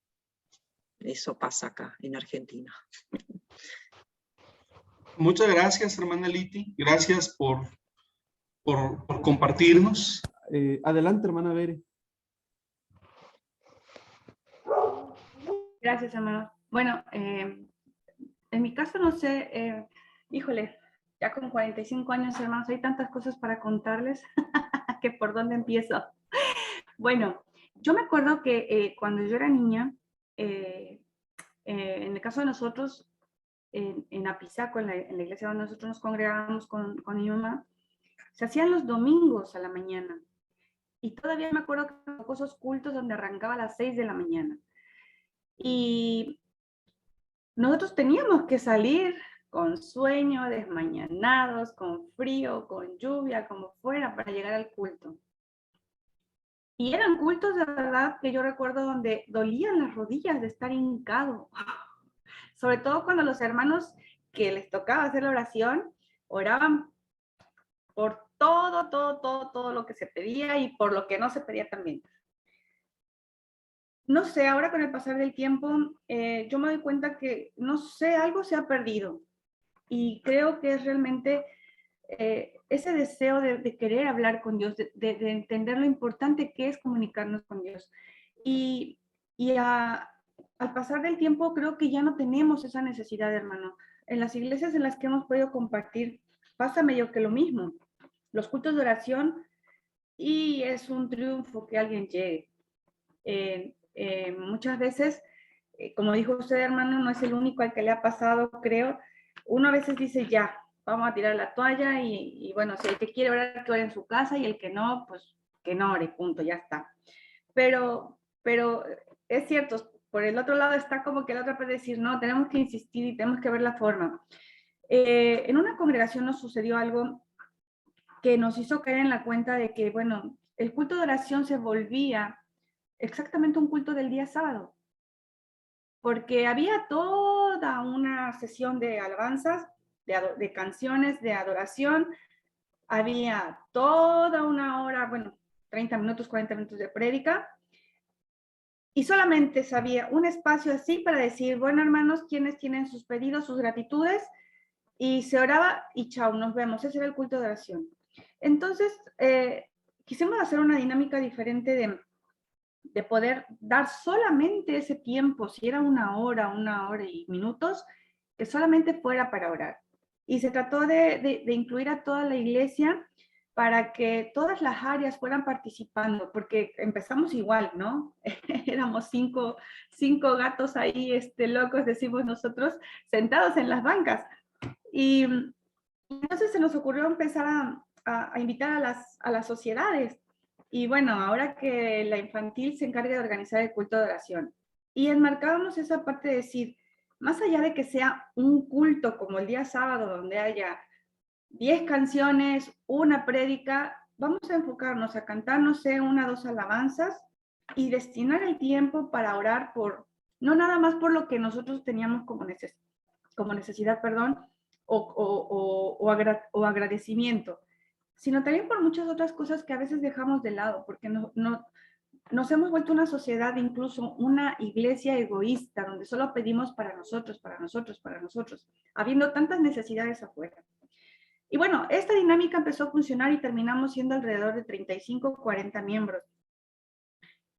Eso pasa acá, en Argentina. Muchas gracias, hermana Liti. Gracias por compartirnos. Adelante, hermana Bere. Gracias, hermano. Bueno, en mi caso no sé, híjole, ya con 45 años, hermanos, hay tantas cosas para contarles que por dónde empiezo. Bueno, yo me acuerdo que cuando yo era niña, en el caso de nosotros, en Apizaco, en la iglesia donde nosotros nos congregábamos con mi mamá, se hacían los domingos a la mañana. Y todavía me acuerdo que tocó esos cultos donde arrancaba a las 6 de la mañana. Y nosotros teníamos que salir con sueño, desmañanados, con frío, con lluvia, como fuera, para llegar al culto. Y eran cultos de verdad que yo recuerdo donde dolían las rodillas de estar hincado. Sobre todo cuando los hermanos que les tocaba hacer la oración, oraban por todo lo que se pedía y por lo que no se pedía también. No sé, ahora con el pasar del tiempo, yo me doy cuenta que, no sé, algo se ha perdido. Y creo que es realmente ese deseo de querer hablar con Dios, de entender lo importante que es comunicarnos con Dios. Y al pasar del tiempo creo que ya no tenemos esa necesidad, hermano. En las iglesias en las que hemos podido compartir, pasa medio que lo mismo. Los cultos de oración, y es un triunfo que alguien llegue. Muchas veces, como dijo usted, hermano, no es el único al que le ha pasado, creo. Uno a veces dice, ya, vamos a tirar la toalla y bueno, si el que quiere orar, que ore en su casa, y el que no, pues que no ore, punto, ya está. Pero es cierto, por el otro lado está como que la otra puede decir, no, tenemos que insistir y tenemos que ver la forma. En una congregación nos sucedió algo que nos hizo caer en la cuenta de que, bueno, el culto de oración se volvía exactamente un culto del día sábado, porque había toda una sesión de alabanzas, de canciones, de adoración, había toda una hora, bueno, 30 minutos, 40 minutos de prédica, y solamente había un espacio así para decir, bueno, hermanos, quienes tienen sus pedidos, sus gratitudes, y se oraba y chao, nos vemos. Ese era el culto de oración. Entonces, quisimos hacer una dinámica diferente de poder dar solamente ese tiempo, si era una hora y minutos, que solamente fuera para orar. Y se trató de incluir a toda la iglesia para que todas las áreas fueran participando, porque empezamos igual, ¿no? Éramos cinco gatos ahí, locos, decimos nosotros, sentados en las bancas. Y entonces se nos ocurrió empezar a invitar a las sociedades. Y bueno, ahora que la infantil se encarga de organizar el culto de oración. Y enmarcábamos esa parte de decir, más allá de que sea un culto como el día sábado, donde haya 10 canciones, una prédica, vamos a enfocarnos a cantar, no sé, 1 o 2 alabanzas y destinar el tiempo para orar por, no nada más por lo que nosotros teníamos como necesidad, perdón, o agradecimiento, sino también por muchas otras cosas que a veces dejamos de lado, porque nos hemos vuelto una sociedad, incluso una iglesia egoísta, donde solo pedimos para nosotros, para nosotros, para nosotros, habiendo tantas necesidades afuera. Y bueno, esta dinámica empezó a funcionar y terminamos siendo alrededor de 35, 40 miembros.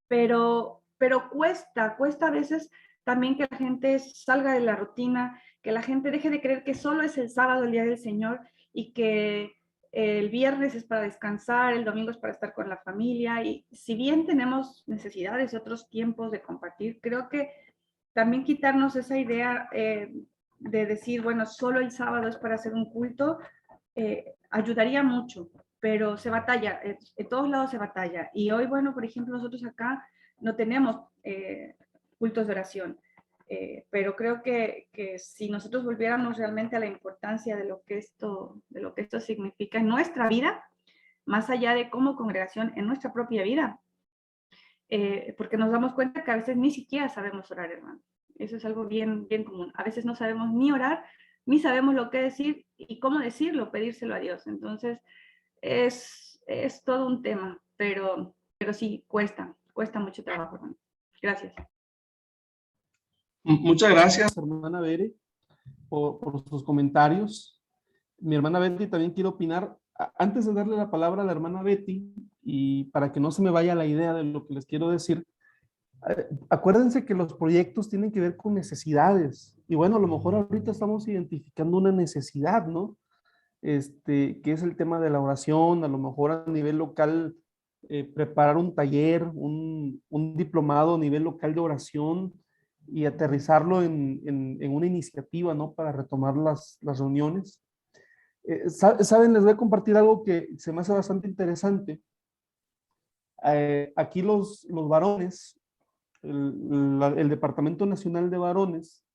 Pero cuesta a veces también que la gente salga de la rutina, que la gente deje de creer que solo es el sábado el día del Señor y que el viernes es para descansar, el domingo es para estar con la familia. Y si bien tenemos necesidades, otros tiempos de compartir, creo que también quitarnos esa idea de decir, bueno, solo el sábado es para hacer un culto, ayudaría mucho, pero se batalla, en todos lados se batalla. Y hoy, bueno, por ejemplo, nosotros acá no tenemos cultos de oración, pero creo que si nosotros volviéramos realmente a la importancia de lo que esto significa en nuestra vida, más allá de como congregación en nuestra propia vida, porque nos damos cuenta que a veces ni siquiera sabemos orar, hermano. Eso es algo bien, bien común. A veces no sabemos ni orar, ni sabemos lo que decir y cómo decirlo, pedírselo a Dios. Entonces, es todo un tema, pero sí, cuesta mucho trabajo, hermano. Gracias. Muchas gracias, hermana Bere, por sus comentarios. Mi hermana Betty también quiere opinar. Antes de darle la palabra a la hermana Betty, y para que no se me vaya la idea de lo que les quiero decir, acuérdense que los proyectos tienen que ver con necesidades. Y bueno, a lo mejor ahorita estamos identificando una necesidad, ¿no? Que es el tema de la oración, a lo mejor a nivel local, preparar un taller, un diplomado a nivel local de oración y aterrizarlo en una iniciativa, ¿no? Para retomar las reuniones. Saben, les voy a compartir algo que se me hace bastante interesante. Aquí los varones, el Departamento Nacional de Varones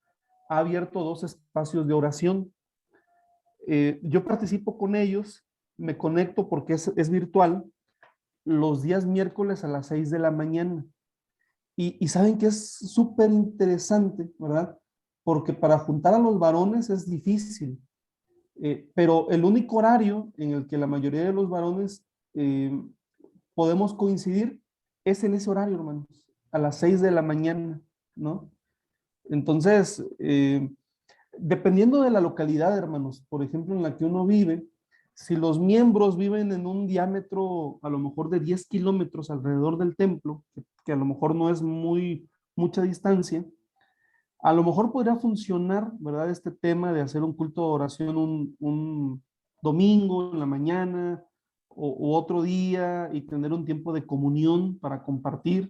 ha abierto 2 espacios de oración. Yo participo con ellos, me conecto porque es virtual, los días miércoles a las 6 de la mañana. Y saben que es súper interesante, ¿verdad? Porque para juntar a los varones es difícil. Pero el único horario en el que la mayoría de los varones podemos coincidir es en ese horario, hermanos, a las 6 de la mañana, ¿no? Entonces, dependiendo de la localidad, hermanos, por ejemplo, en la que uno vive, si los miembros viven en un diámetro a lo mejor de 10 kilómetros alrededor del templo, que a lo mejor no es mucha distancia, a lo mejor podría funcionar, ¿verdad? Este tema de hacer un culto de oración un domingo en la mañana o otro día y tener un tiempo de comunión para compartir.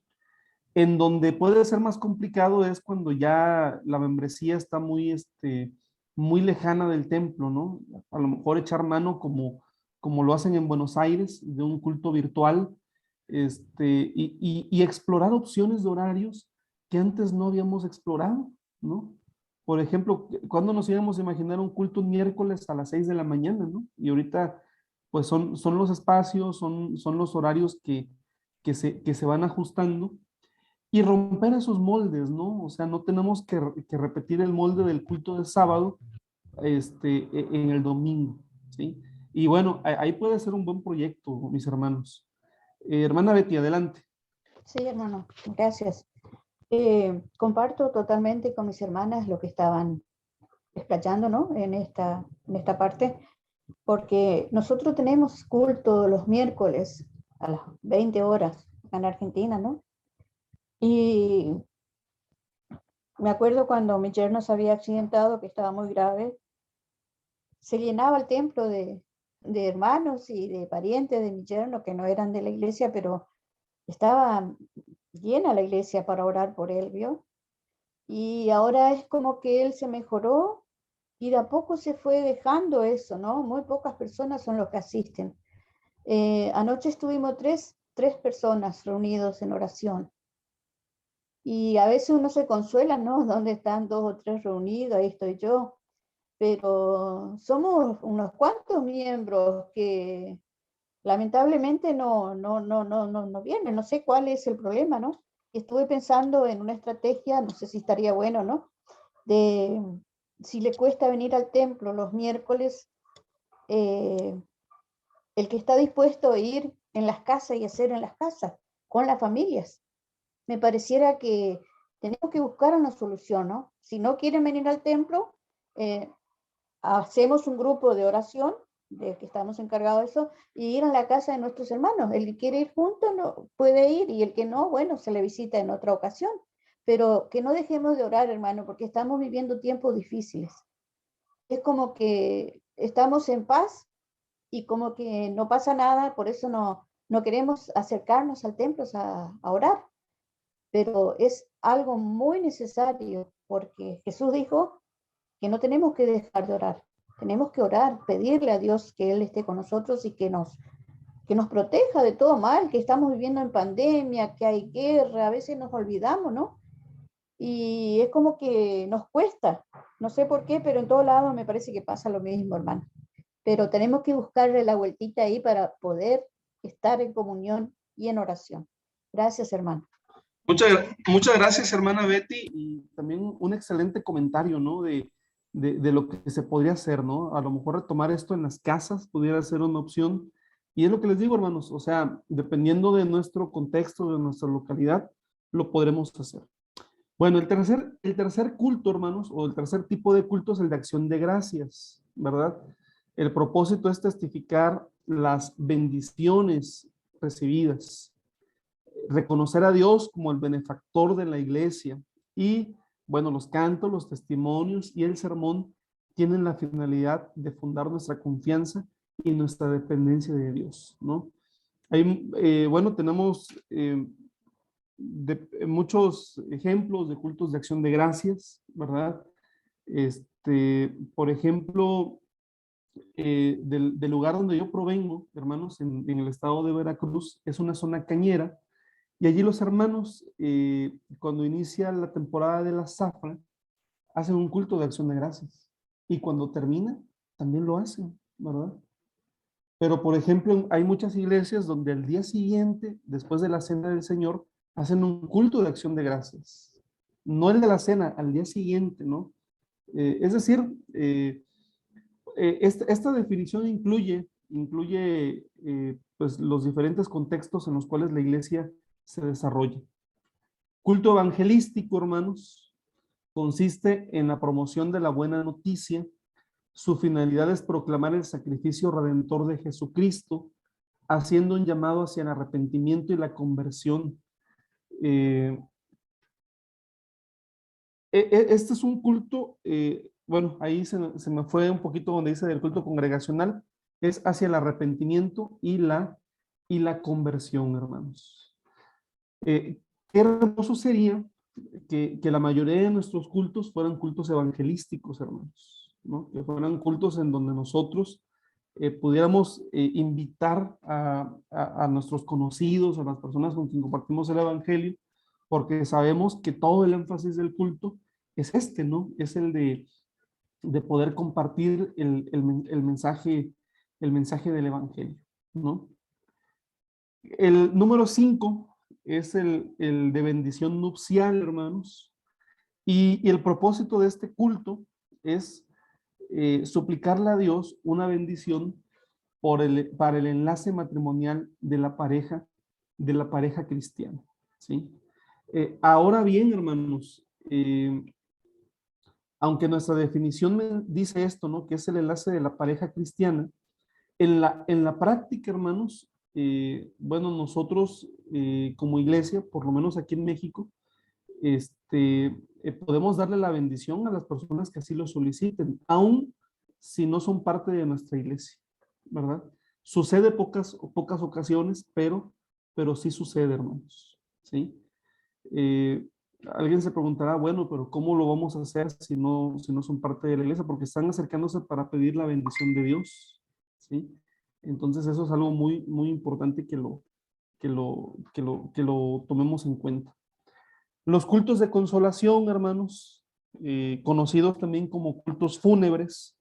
En donde puede ser más complicado es cuando ya la membresía está muy lejana del templo, ¿no? A lo mejor echar mano como lo hacen en Buenos Aires, de un culto virtual, y explorar opciones de horarios que antes no habíamos explorado, ¿no? Por ejemplo, ¿cuándo nos íbamos a imaginar un culto un miércoles a las 6 de la mañana, ¿no? Y ahorita pues son los espacios, son los horarios que se van ajustando y romper esos moldes, ¿no? O sea, no tenemos que repetir el molde del culto del sábado en el domingo, ¿sí? Y bueno, ahí puede ser un buen proyecto, mis hermanos. Hermana Betty, adelante. Sí, hermano, gracias. Comparto totalmente con mis hermanas lo que estaban explayando, ¿no? En esta parte, porque nosotros tenemos culto los miércoles a las 20 horas en Argentina, ¿no? Y me acuerdo cuando mi yerno se había accidentado, que estaba muy grave, se llenaba el templo de hermanos y de parientes de mi yerno que no eran de la iglesia, pero estaba llena la iglesia para orar por él, ¿vio? Y ahora es como que él se mejoró y de a poco se fue dejando eso, ¿no? Muy pocas personas son los que asisten. Anoche estuvimos tres personas reunidos en oración. Y a veces uno se consuela, ¿no? ¿Dónde están 2 o 3 reunidos? Ahí estoy yo. Pero somos unos cuantos miembros que lamentablemente no vienen. No sé cuál es el problema, ¿no? Estuve pensando en una estrategia, no sé si estaría bueno, ¿no? De si le cuesta venir al templo los miércoles, el que está dispuesto a ir en las casas y hacer en las casas, con las familias. Me pareciera que tenemos que buscar una solución, ¿no? Si no quieren venir al templo, hacemos un grupo de oración, de que estamos encargados de eso, y ir a la casa de nuestros hermanos. El que quiere ir junto no puede ir, y el que no, bueno, se le visita en otra ocasión. Pero que no dejemos de orar, hermano, porque estamos viviendo tiempos difíciles. Es como que estamos en paz y como que no pasa nada, por eso no queremos acercarnos al templo a orar. Pero es algo muy necesario, porque Jesús dijo que no tenemos que dejar de orar. Tenemos que orar, pedirle a Dios que Él esté con nosotros y que nos proteja de todo mal, que estamos viviendo en pandemia, que hay guerra, a veces nos olvidamos, ¿no? Y es como que nos cuesta, no sé por qué, pero en todo lado me parece que pasa lo mismo, hermano. Pero tenemos que buscarle la vueltita ahí para poder estar en comunión y en oración. Gracias, hermano. Muchas gracias, hermana Betty, y también un excelente comentario, ¿no? De lo que se podría hacer, ¿no? A lo mejor retomar esto en las casas pudiera ser una opción. Y es lo que les digo, hermanos, o sea, dependiendo de nuestro contexto, de nuestra localidad, lo podremos hacer. Bueno, el tercer culto, hermanos, o el tercer tipo de culto es el de acción de gracias, ¿verdad? El propósito es testificar las bendiciones recibidas, reconocer a Dios como el benefactor de la iglesia. Y bueno, los cantos, los testimonios y el sermón tienen la finalidad de fundar nuestra confianza y nuestra dependencia de Dios, ¿no? Bueno, tenemos muchos ejemplos de cultos de acción de gracias, ¿verdad? Por ejemplo, del lugar donde yo provengo, hermanos, en el estado de Veracruz, es una zona cañera, y allí los hermanos, cuando inicia la temporada de la zafra, hacen un culto de acción de gracias. Y cuando termina, también lo hacen, ¿verdad? Pero, por ejemplo, hay muchas iglesias donde al día siguiente, después de la cena del Señor, hacen un culto de acción de gracias. No el de la cena, al día siguiente, ¿no? Es decir, esta definición incluye pues, los diferentes contextos en los cuales la iglesia se desarrolla. Culto evangelístico, hermanos, consiste en la promoción de la buena noticia. Su finalidad es proclamar el sacrificio redentor de Jesucristo, haciendo un llamado hacia el arrepentimiento y la conversión. Este es un culto, bueno, ahí se me fue un poquito donde dice del culto congregacional, es hacia el arrepentimiento y la conversión, hermanos. Qué hermoso sería que la mayoría de nuestros cultos fueran cultos evangelísticos, hermanos, ¿no? Que fueran cultos en donde nosotros pudiéramos invitar a nuestros conocidos, a las personas con quien compartimos el evangelio, porque sabemos que todo el énfasis del culto es ¿no? Es el de poder compartir el mensaje el mensaje del evangelio, ¿no? El número 5 es el de bendición nupcial, hermanos. Y el propósito de este culto es suplicarle a Dios una bendición para el enlace matrimonial de la pareja cristiana, ¿sí? Ahora bien, hermanos, aunque nuestra definición me dice esto, ¿no? Que es el enlace de la pareja cristiana, en la práctica, hermanos, bueno, nosotros como iglesia, por lo menos aquí en México, podemos darle la bendición a las personas que así lo soliciten, aun si no son parte de nuestra iglesia, ¿verdad? Sucede pocas ocasiones, pero sí sucede, hermanos, ¿sí? Alguien se preguntará, bueno, pero ¿cómo lo vamos a hacer si no son parte de la iglesia? Porque están acercándose para pedir la bendición de Dios, ¿sí? Entonces eso es algo muy, muy importante que lo tomemos en cuenta. Los cultos de consolación, hermanos, conocidos también como cultos fúnebres,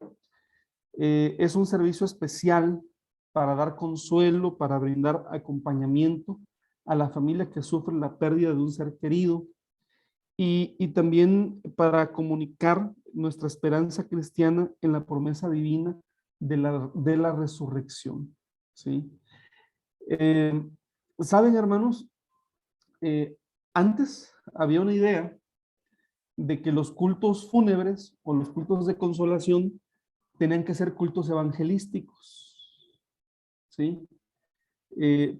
es un servicio especial para dar consuelo, para brindar acompañamiento a la familia que sufre la pérdida de un ser querido y también para comunicar nuestra esperanza cristiana en la promesa divina de la resurrección, ¿sí? ¿Saben, hermanos? Antes había una idea de que los cultos fúnebres o los cultos de consolación tenían que ser cultos evangelísticos, ¿sí?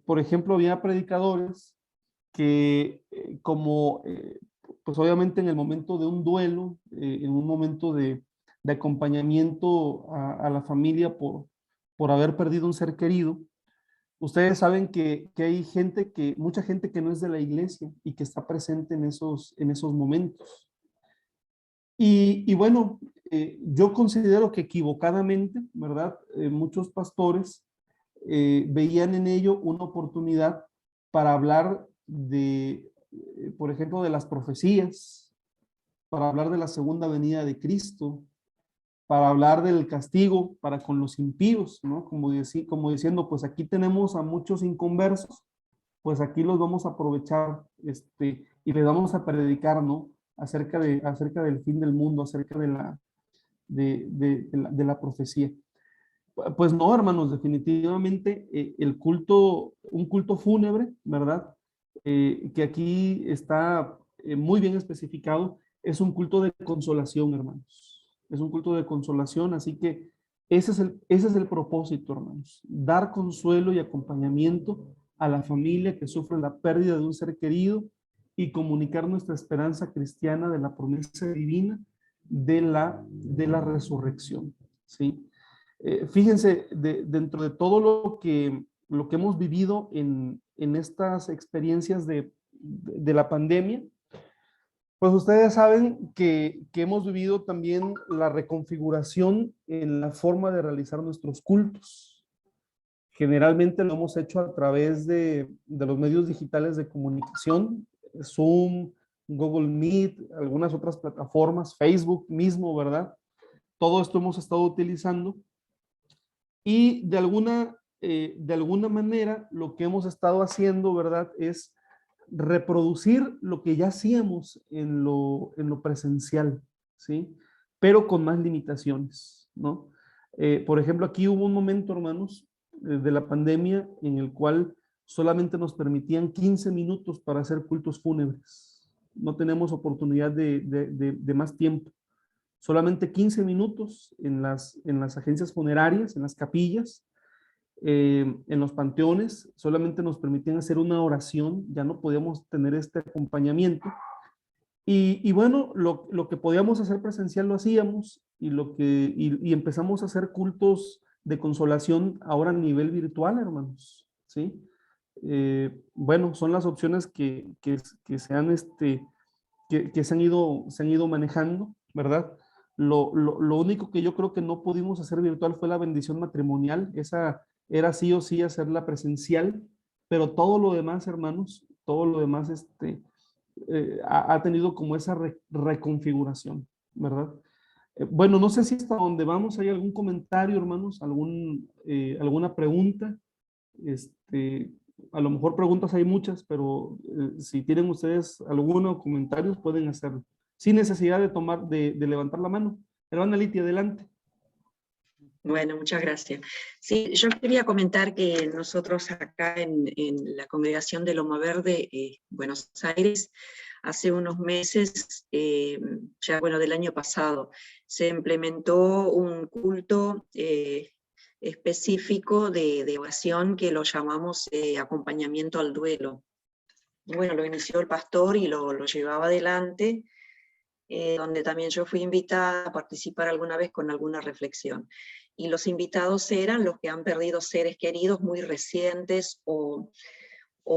Por ejemplo, había predicadores que pues obviamente en el momento de un duelo, en un momento de acompañamiento a la familia por haber perdido un ser querido, ustedes saben que hay mucha gente que no es de la iglesia y que está presente en esos momentos. Y bueno, yo considero que equivocadamente, ¿verdad? Muchos pastores veían en ello una oportunidad para hablar por ejemplo, de las profecías, para hablar de la segunda venida de Cristo, para hablar del castigo para con los impíos, ¿no? Como diciendo, pues aquí tenemos a muchos inconversos, pues aquí los vamos a aprovechar, y les vamos a predicar, ¿no? Acerca del fin del mundo, acerca de la profecía. Pues no, hermanos, definitivamente un culto fúnebre, ¿verdad? Que aquí está muy bien especificado, es un culto de consolación, hermanos. Es un culto de consolación, así que ese es el propósito, hermanos. Dar consuelo y acompañamiento a la familia que sufre la pérdida de un ser querido y comunicar nuestra esperanza cristiana de la promesa divina de la resurrección, ¿sí? Fíjense, dentro de todo lo que hemos vivido en estas experiencias de la pandemia, pues ustedes saben que hemos vivido también la reconfiguración en la forma de realizar nuestros cultos. Generalmente lo hemos hecho a través de los medios digitales de comunicación, Zoom, Google Meet, algunas otras plataformas, Facebook mismo, ¿verdad? Todo esto hemos estado utilizando. Y de alguna manera lo que hemos estado haciendo, ¿verdad? Es reproducir lo que ya hacíamos en lo presencial, ¿sí? Pero con más limitaciones, ¿no? Por ejemplo, aquí hubo un momento, hermanos, de la pandemia en el cual solamente nos permitían 15 minutos para hacer cultos fúnebres. No tenemos oportunidad de más tiempo. Solamente 15 minutos en las agencias funerarias, en las capillas, en los panteones, solamente nos permitían hacer una oración, ya no podíamos tener este acompañamiento. Y bueno, lo que podíamos hacer presencial lo hacíamos y empezamos a hacer cultos de consolación ahora a nivel virtual, hermanos, ¿sí? Bueno, son las opciones que se han, que se han ido manejando, ¿verdad? Lo único que yo creo que no pudimos hacer virtual fue la bendición matrimonial. Esa era sí o sí hacerla presencial, pero todo lo demás, hermanos, todo lo demás ha tenido como esa reconfiguración, ¿verdad? Bueno, no sé si hasta donde vamos hay algún comentario, hermanos, alguna pregunta. A lo mejor preguntas hay muchas, pero si tienen ustedes algunos comentarios pueden hacerlo, sin necesidad de levantar la mano. Hermana Litia, adelante. Bueno, muchas gracias. Sí, yo quería comentar que nosotros acá en la congregación de Loma Verde, Buenos Aires, hace unos meses, ya bueno, del año pasado, se implementó un culto específico de oración que lo llamamos acompañamiento al duelo. Bueno, lo inició el pastor y lo llevaba adelante, donde también yo fui invitada a participar alguna vez con alguna reflexión. Y los invitados eran los que han perdido seres queridos muy recientes o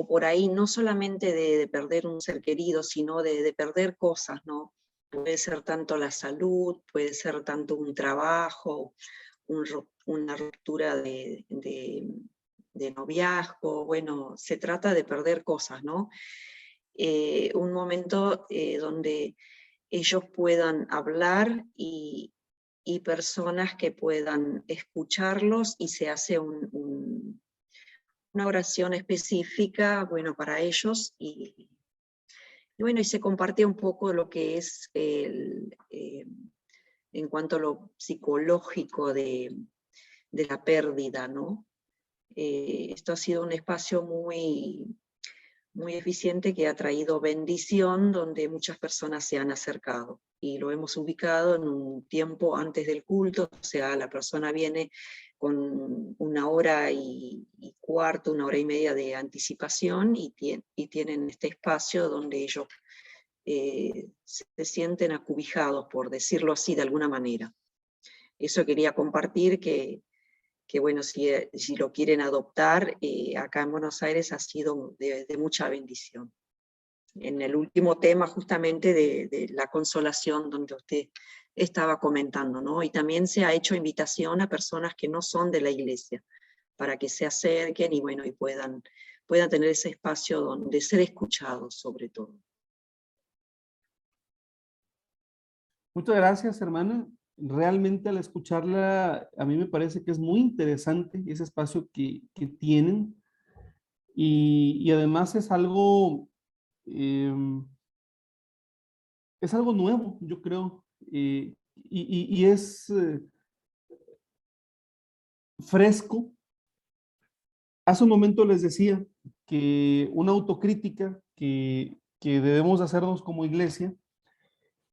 por ahí no solamente de perder un ser querido, sino de perder cosas, ¿no? Puede ser tanto la salud, puede ser tanto un trabajo, una ruptura de noviazgo, bueno, se trata de perder cosas, ¿no? Un momento donde ellos puedan hablar y personas que puedan escucharlos y se hace una oración específica, bueno, para ellos y bueno, y se comparte un poco lo que es en cuanto a lo psicológico de la pérdida, ¿no? Esto ha sido un espacio muy eficiente que ha traído bendición, donde muchas personas se han acercado. Y lo hemos ubicado en un tiempo antes del culto, o sea, la persona viene con 1 hora y cuarto, 1 hora y media de anticipación y tienen este espacio donde ellos se sienten acubijados, por decirlo así de alguna manera. Eso quería compartir que bueno, si lo quieren adoptar, acá en Buenos Aires ha sido de mucha bendición. En el último tema justamente de la consolación, donde usted estaba comentando, ¿no? Y también se ha hecho invitación a personas que no son de la iglesia, para que se acerquen y bueno, y puedan tener ese espacio donde ser escuchados sobre todo. Muchas gracias, hermana. Realmente al escucharla, a mí me parece que es muy interesante ese espacio que tienen y además es algo nuevo, yo creo, y es fresco. Hace un momento les decía que una autocrítica que debemos hacernos como iglesia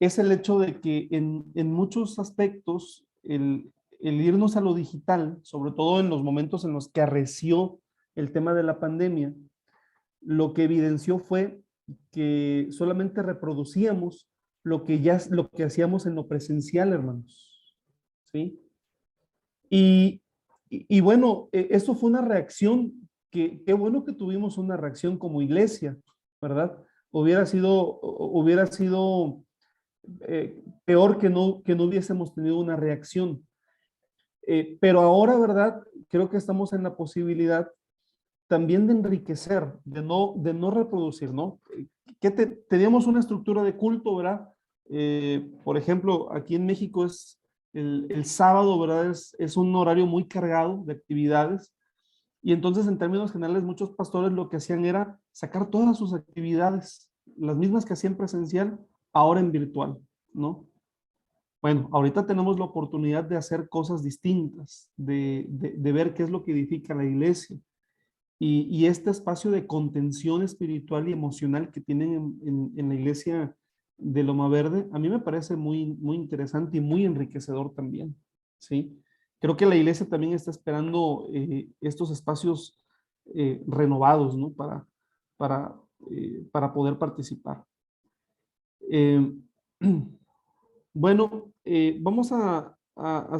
es el hecho de que en muchos aspectos el irnos a lo digital, sobre todo en los momentos en los que arreció el tema de la pandemia, lo que evidenció fue que solamente reproducíamos lo que hacíamos en lo presencial, hermanos. ¿Sí? Y bueno, eso fue una reacción qué bueno que tuvimos una reacción como iglesia, ¿verdad? Hubiera sido peor que no hubiésemos tenido una reacción. Pero ahora, ¿verdad? Creo que estamos en la posibilidad también de enriquecer, de no reproducir, ¿no? Teníamos una estructura de culto, ¿verdad? Por ejemplo, aquí en México es el sábado, ¿verdad? Es un horario muy cargado de actividades. Y entonces, en términos generales, muchos pastores lo que hacían era sacar todas sus actividades, las mismas que hacían presencial, ahora en virtual, ¿no? Bueno, ahorita tenemos la oportunidad de hacer cosas distintas, de ver qué es lo que edifica la iglesia. Y este espacio de contención espiritual y emocional que tienen en la iglesia de Loma Verde, a mí me parece muy interesante y muy enriquecedor también, ¿sí? Creo que la iglesia también está esperando estos espacios renovados, ¿no? Para poder participar. Bueno, vamos a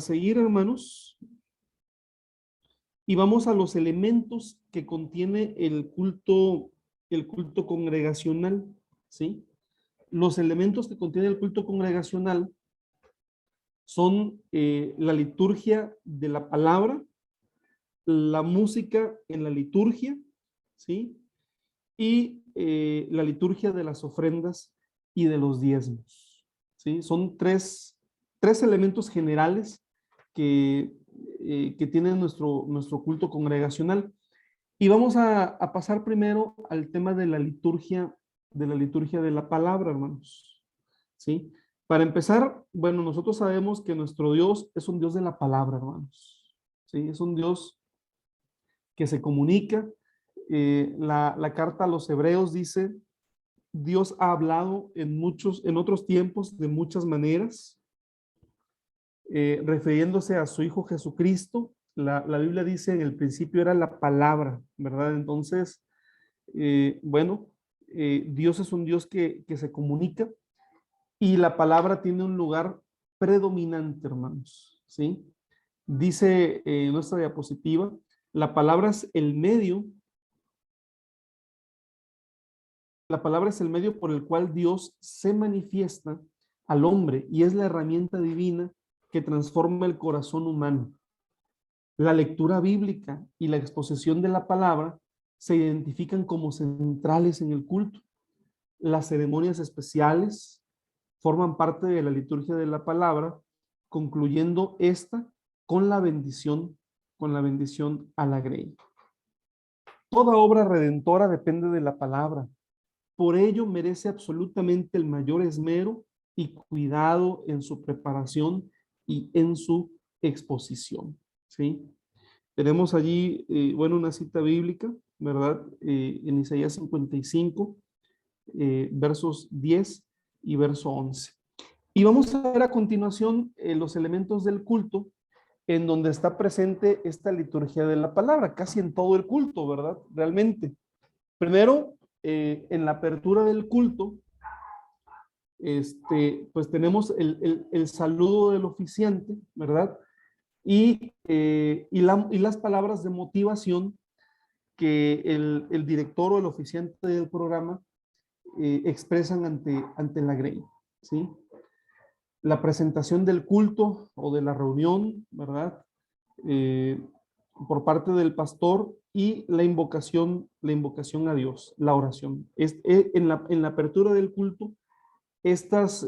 seguir, hermanos. Y vamos a los elementos que contiene el culto congregacional, ¿sí? Los elementos que contiene el culto congregacional son la liturgia de la palabra, la música en la liturgia, ¿sí? Y la liturgia de las ofrendas y de los diezmos, ¿sí? Son tres tres elementos generales que tiene nuestro culto congregacional. Y vamos a pasar primero al tema de la liturgia de la palabra, hermanos. ¿Sí? Para empezar, bueno, nosotros sabemos que nuestro Dios es un Dios de la palabra, hermanos. ¿Sí? Es un Dios que se comunica. La carta a los Hebreos dice, Dios ha hablado en otros tiempos de muchas maneras, refiriéndose a su Hijo Jesucristo. La Biblia dice, en el principio era la palabra, ¿verdad? Entonces, bueno, Dios es un Dios que se comunica y la palabra tiene un lugar predominante, hermanos, ¿sí? Dice nuestra diapositiva, la palabra es el medio por el cual Dios se manifiesta al hombre y es la herramienta divina que transforma el corazón humano. La lectura bíblica y la exposición de la palabra se identifican como centrales en el culto. Las ceremonias especiales forman parte de la liturgia de la palabra, concluyendo esta con la bendición a la grey. Toda obra redentora depende de la palabra. Por ello merece absolutamente el mayor esmero y cuidado en su preparación y en su exposición. ¿Sí? Tenemos allí, bueno, una cita bíblica, ¿verdad? En Isaías 55, versos 10 y verso 11. Y vamos a ver a continuación los elementos del culto en donde está presente esta liturgia de la palabra, casi en todo el culto, ¿verdad? Realmente. Primero, en la apertura del culto, pues tenemos el saludo del oficiante, ¿verdad? Y las palabras de motivación que el director o el oficiante del programa expresan ante la grey, ¿sí? La presentación del culto o de la reunión, ¿verdad? Por parte del pastor y la invocación a Dios, la oración. En la apertura del culto, estas,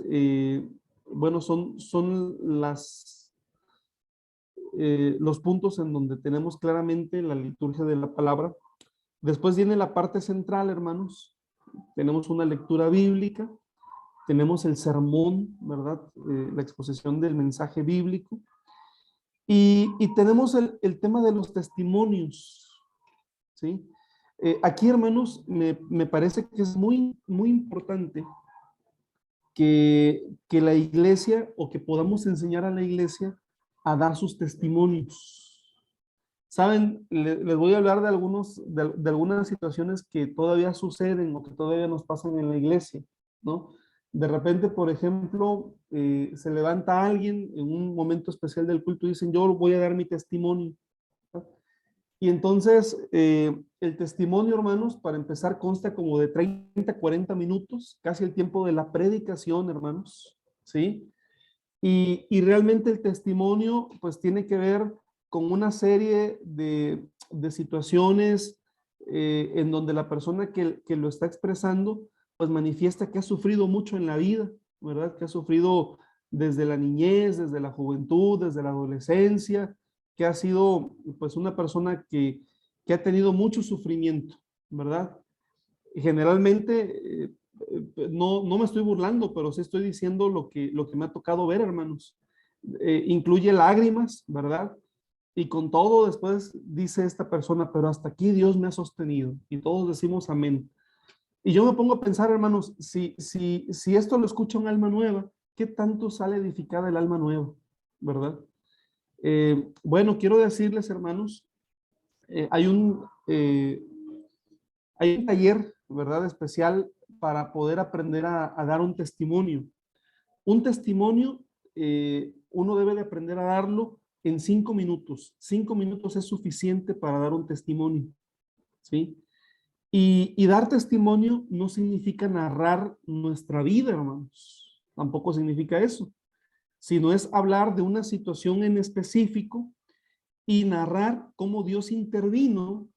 bueno, son los puntos en donde tenemos claramente la liturgia de la palabra. Después viene la parte central, hermanos. Tenemos una lectura bíblica, tenemos el sermón, ¿verdad? La exposición del mensaje bíblico. Y tenemos el tema de los testimonios, ¿sí? Aquí, hermanos, me parece que es muy, muy importante que la iglesia o que podamos enseñar a la iglesia a dar sus testimonios. Saben, les voy a hablar de algunas situaciones que todavía suceden o que todavía nos pasan en la iglesia, ¿no? De repente, por ejemplo, se levanta alguien en un momento especial del culto y dicen, yo voy a dar mi testimonio, ¿no? Y entonces, el testimonio, hermanos, para empezar, consta como de 30, 40 minutos, casi el tiempo de la predicación, hermanos, ¿sí? Y realmente el testimonio, pues, tiene que ver con una serie de situaciones en donde la persona que lo está expresando, pues manifiesta que ha sufrido mucho en la vida, ¿verdad? Que ha sufrido desde la niñez, desde la juventud, desde la adolescencia, que ha sido pues una persona que ha tenido mucho sufrimiento, ¿verdad? Generalmente, no me estoy burlando, pero sí estoy diciendo lo que me ha tocado ver, hermanos. Incluye lágrimas, ¿verdad? Y con todo después dice esta persona, pero hasta aquí Dios me ha sostenido. Y todos decimos amén. Y yo me pongo a pensar, hermanos, si esto lo escucha un alma nueva, ¿qué tanto sale edificada el alma nueva? ¿Verdad? Bueno, quiero decirles, hermanos, hay un taller, ¿verdad? Especial para poder aprender a dar un testimonio. Un testimonio, uno debe de aprender a darlo en 5 minutos. 5 minutos es suficiente para dar un testimonio, ¿sí? Y dar testimonio no significa narrar nuestra vida, hermanos. Tampoco significa eso. Sino es hablar de una situación en específico y narrar cómo Dios intervino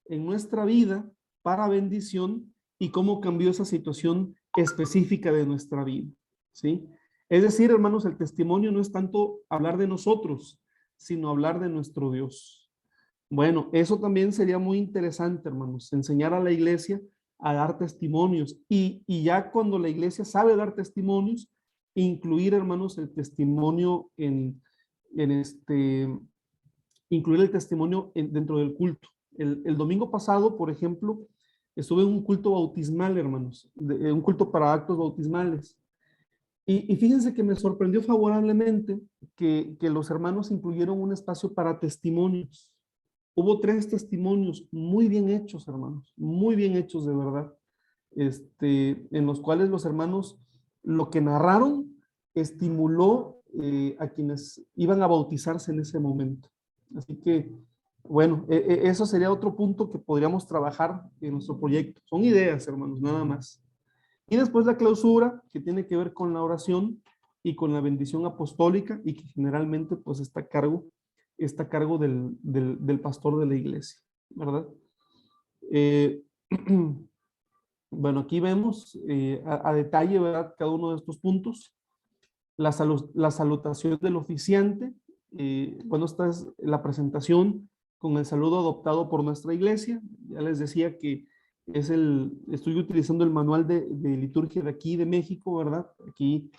en nuestra vida para bendición y cómo cambió esa situación específica de nuestra vida, ¿sí? Es decir, hermanos, el testimonio no es tanto hablar de nosotros, sino hablar de nuestro Dios. Bueno, eso también sería muy interesante, hermanos, enseñar a la iglesia a dar testimonios. Y ya cuando la iglesia sabe dar testimonios, incluir, hermanos, el testimonio incluir el testimonio dentro del culto. El domingo pasado, por ejemplo, estuve en un culto bautismal, hermanos, un culto para actos bautismales. Y fíjense que me sorprendió favorablemente que los hermanos incluyeron un espacio para testimonios. Hubo 3 testimonios muy bien hechos, hermanos, muy bien hechos de verdad, en los cuales los hermanos lo que narraron estimuló a quienes iban a bautizarse en ese momento. Así que, bueno, eso sería otro punto que podríamos trabajar en nuestro proyecto. Son ideas, hermanos, nada más. Y después la clausura, que tiene que ver con la oración y con la bendición apostólica y que generalmente pues está a cargo del pastor de la iglesia, ¿verdad? Bueno, aquí vemos a detalle, ¿verdad? Cada uno de estos puntos. La salutación del oficiante. Bueno, esta es la presentación con el saludo adoptado por nuestra iglesia. Ya les decía que estoy utilizando el manual de liturgia de aquí de México, ¿verdad? Aquí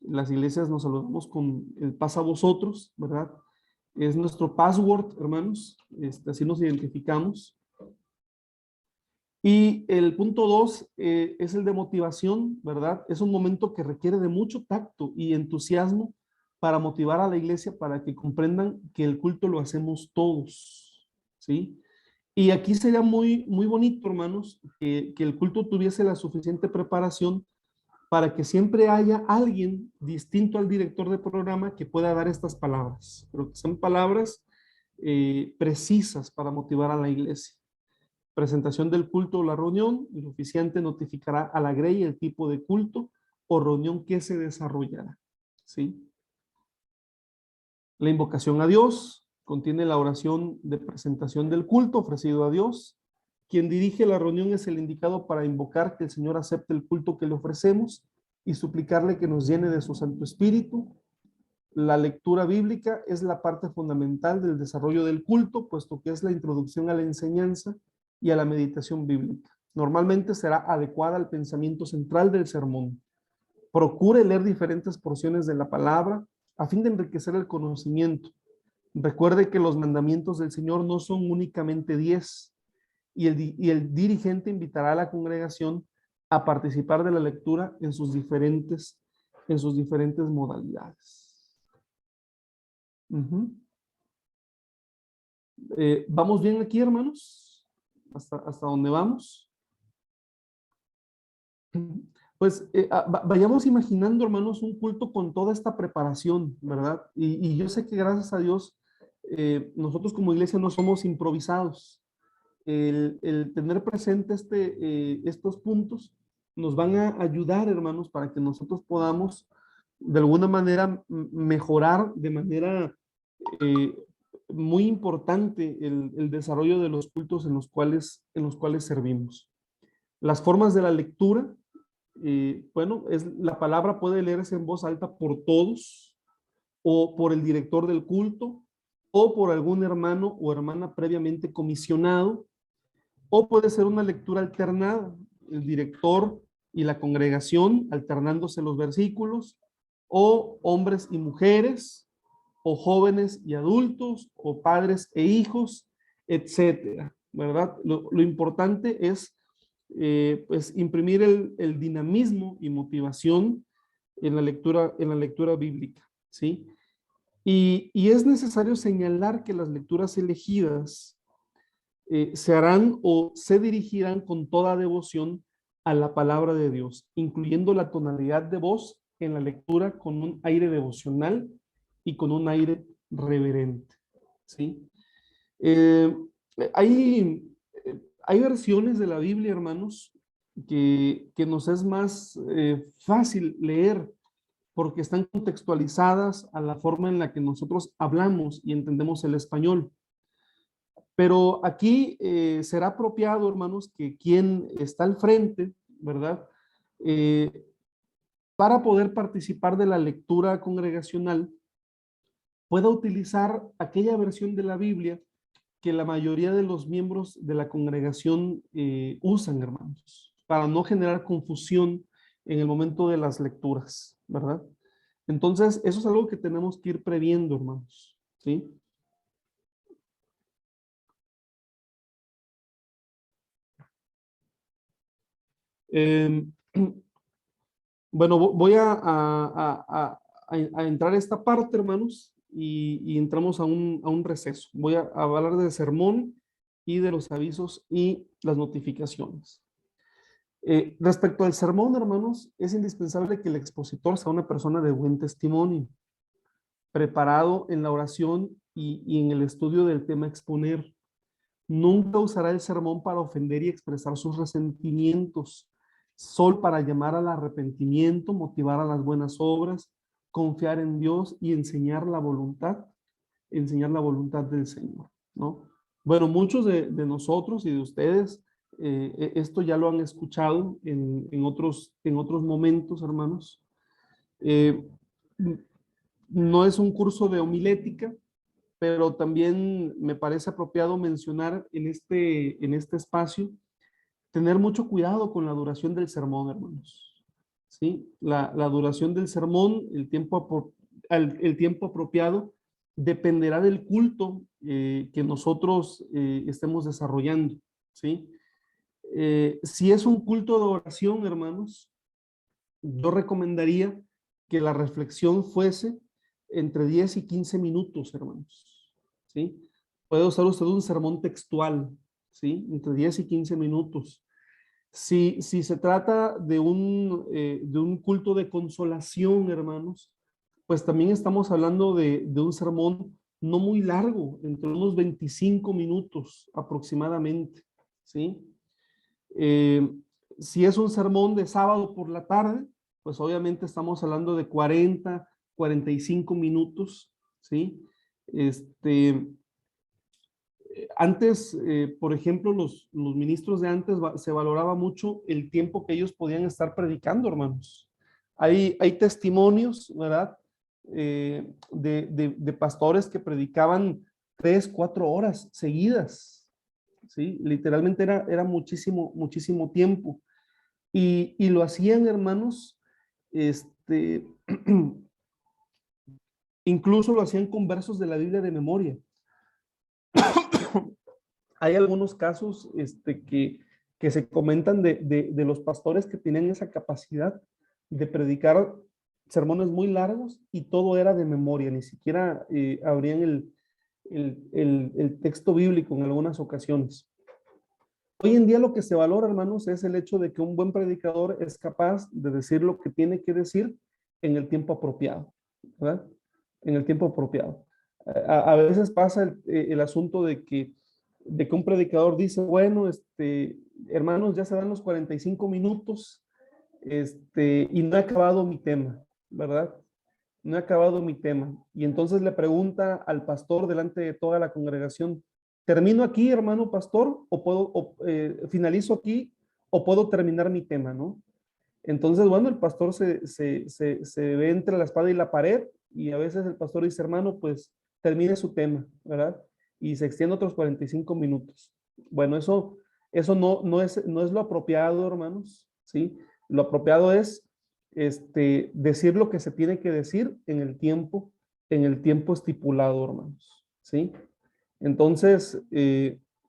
las iglesias nos saludamos con el paz a vosotros, ¿verdad? Es nuestro password, hermanos, así nos identificamos. Y el punto 2 es el de motivación, ¿verdad? Es un momento que requiere de mucho tacto y entusiasmo para motivar a la iglesia para que comprendan que el culto lo hacemos todos, ¿sí? Y aquí sería muy, muy bonito, hermanos, que el culto tuviese la suficiente preparación para que siempre haya alguien distinto al director de programa que pueda dar estas palabras, pero que son palabras precisas para motivar a la iglesia. Presentación del culto o la reunión, el oficiante notificará a la grey el tipo de culto o reunión que se desarrollará, ¿sí? La invocación a Dios contiene la oración de presentación del culto ofrecido a Dios. Quien dirige la reunión es el indicado para invocar que el Señor acepte el culto que le ofrecemos y suplicarle que nos llene de su Santo Espíritu. La lectura bíblica es la parte fundamental del desarrollo del culto, puesto que es la introducción a la enseñanza y a la meditación bíblica. Normalmente será adecuada al pensamiento central del sermón. Procure leer diferentes porciones de la palabra a fin de enriquecer el conocimiento. Recuerde que los mandamientos del Señor no son únicamente 10 y el dirigente invitará a la congregación a participar de la lectura en sus diferentes modalidades. ¿Vamos bien aquí, hermanos? ¿Hasta dónde vamos? Pues vayamos imaginando, hermanos, un culto con toda esta preparación, ¿verdad? Y yo sé que gracias a Dios, nosotros como iglesia no somos improvisados. El tener presente estos puntos nos van a ayudar, hermanos, para que nosotros podamos de alguna manera mejorar de manera muy importante el desarrollo de los cultos en los cuales servimos. Las formas de la lectura, bueno, la palabra puede leerse en voz alta por todos, o por el director del culto, o por algún hermano o hermana previamente comisionado, o puede ser una lectura alternada, el director y la congregación alternándose los versículos, o hombres y mujeres, o jóvenes y adultos, o padres e hijos, etcétera, ¿verdad? Lo importante es pues imprimir el dinamismo y motivación en la lectura bíblica, ¿sí? Y es necesario señalar que las lecturas elegidas se harán o se dirigirán con toda devoción a la palabra de Dios, incluyendo la tonalidad de voz en la lectura con un aire devocional y con un aire reverente, ¿sí? Hay versiones de la Biblia, hermanos, que nos es más fácil leer porque están contextualizadas a la forma en la que nosotros hablamos y entendemos el español. Pero aquí será apropiado, hermanos, que quien está al frente, ¿verdad? para poder participar de la lectura congregacional, pueda utilizar aquella versión de la Biblia que la mayoría de los miembros de la congregación usan, hermanos, para no generar confusión en el momento de las lecturas, ¿verdad? Entonces, eso es algo que tenemos que ir previendo, hermanos, ¿sí? Bueno, voy a entrar a esta parte, hermanos, y entramos a un receso. Voy a hablar del sermón y de los avisos y las notificaciones. Respecto al sermón, hermanos, es indispensable que el expositor sea una persona de buen testimonio, preparado en la oración y en el estudio del tema a exponer. Nunca usará el sermón para ofender y expresar sus resentimientos, solo para llamar al arrepentimiento, motivar a las buenas obras, confiar en Dios y enseñar la voluntad del Señor, ¿no? Bueno, muchos de nosotros y de ustedes, esto ya lo han escuchado en otros momentos, hermanos. No es un curso de homilética, pero también me parece apropiado mencionar en este espacio, tener mucho cuidado con la duración del sermón, hermanos. ¿Sí? La duración del sermón, el tiempo apropiado, dependerá del culto que nosotros estemos desarrollando. ¿Sí? Si es un culto de oración, hermanos, yo recomendaría que la reflexión fuese entre 10 y 15 minutos, hermanos, ¿sí? Puede usar usted un sermón textual, ¿sí? Entre 10 y 15 minutos. Si se trata de un culto de consolación, hermanos, pues también estamos hablando de un sermón no muy largo, entre unos 25 minutos aproximadamente, ¿sí? Si es un sermón de sábado por la tarde, pues obviamente estamos hablando de 40, 45 minutos, ¿sí? Antes, por ejemplo, los ministros de antes se valoraba mucho el tiempo que ellos podían estar predicando, hermanos. Hay testimonios, ¿verdad? De pastores que predicaban 3, 4 horas seguidas, ¿sí? Literalmente era muchísimo, muchísimo tiempo. Y lo hacían, hermanos, incluso lo hacían con versos de la Biblia de memoria. Hay algunos casos que se comentan de los pastores que tienen esa capacidad de predicar sermones muy largos y todo era de memoria, ni siquiera abrían el texto bíblico en algunas ocasiones. Hoy en día lo que se valora, hermanos, es el hecho de que un buen predicador es capaz de decir lo que tiene que decir en el tiempo apropiado, ¿verdad? En el tiempo apropiado. A veces pasa el asunto de que un predicador dice, bueno, hermanos, ya se dan los 45 minutos, y no he acabado mi tema, ¿verdad? No he acabado mi tema. Y entonces le pregunta al pastor delante de toda la congregación, ¿termino aquí, hermano pastor? ¿O puedo, finalizo aquí? ¿O puedo terminar mi tema, no? Entonces, bueno, el pastor se ve entre la espada y la pared y a veces el pastor dice, hermano, pues termine su tema, ¿verdad? Y se extiende otros 45 minutos. Bueno, eso no es lo apropiado, hermanos, ¿sí? Lo apropiado es decir lo que se tiene que decir en el tiempo estipulado, hermanos, ¿sí? Entonces,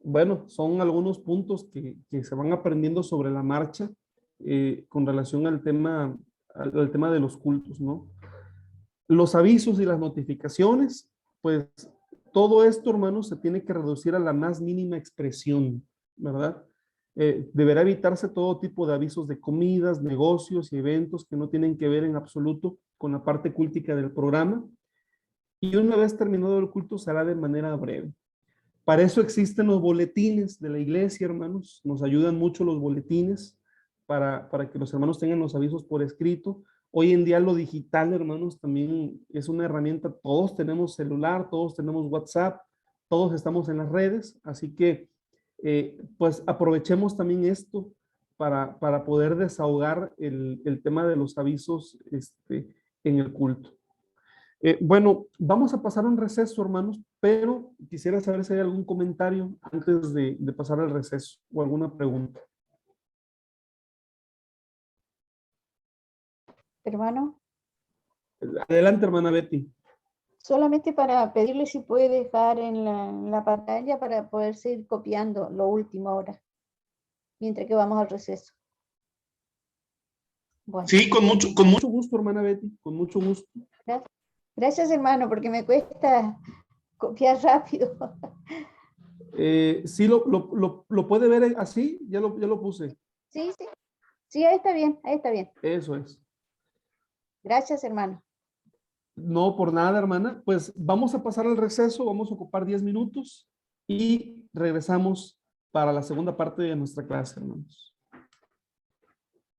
bueno, son algunos puntos que se van aprendiendo sobre la marcha con relación al tema de los cultos, ¿no? Los avisos y las notificaciones, pues todo esto, hermanos, se tiene que reducir a la más mínima expresión, ¿verdad? Deberá evitarse todo tipo de avisos de comidas, negocios y eventos que no tienen que ver en absoluto con la parte cultica del programa. Y una vez terminado el culto, será de manera breve. Para eso existen los boletines de la iglesia, hermanos. Nos ayudan mucho los boletines para que los hermanos tengan los avisos por escrito. Hoy en día lo digital, hermanos, también es una herramienta. Todos tenemos celular, todos tenemos WhatsApp, todos estamos en las redes. Así que, pues aprovechemos también esto para poder desahogar el tema de los avisos en el culto. Bueno, vamos a pasar a un receso, hermanos, pero quisiera saber si hay algún comentario antes de pasar al receso o alguna pregunta. Hermano, Adelante, hermana Betty. solamente para pedirle si puede dejar en la pantalla para poder seguir copiando lo último ahora, mientras que vamos al receso. Bueno, Sí, con mucho gusto, hermana Betty, con mucho gusto. gracias hermano, porque me cuesta copiar rápido. Sí, lo puede ver así, ya lo puse. Sí, sí, sí, ahí está bien, ahí está bien. Eso es. Gracias hermano. No, por nada, hermana. Pues vamos a pasar al receso, vamos a ocupar 10 minutos y regresamos para la segunda parte de nuestra clase, hermanos.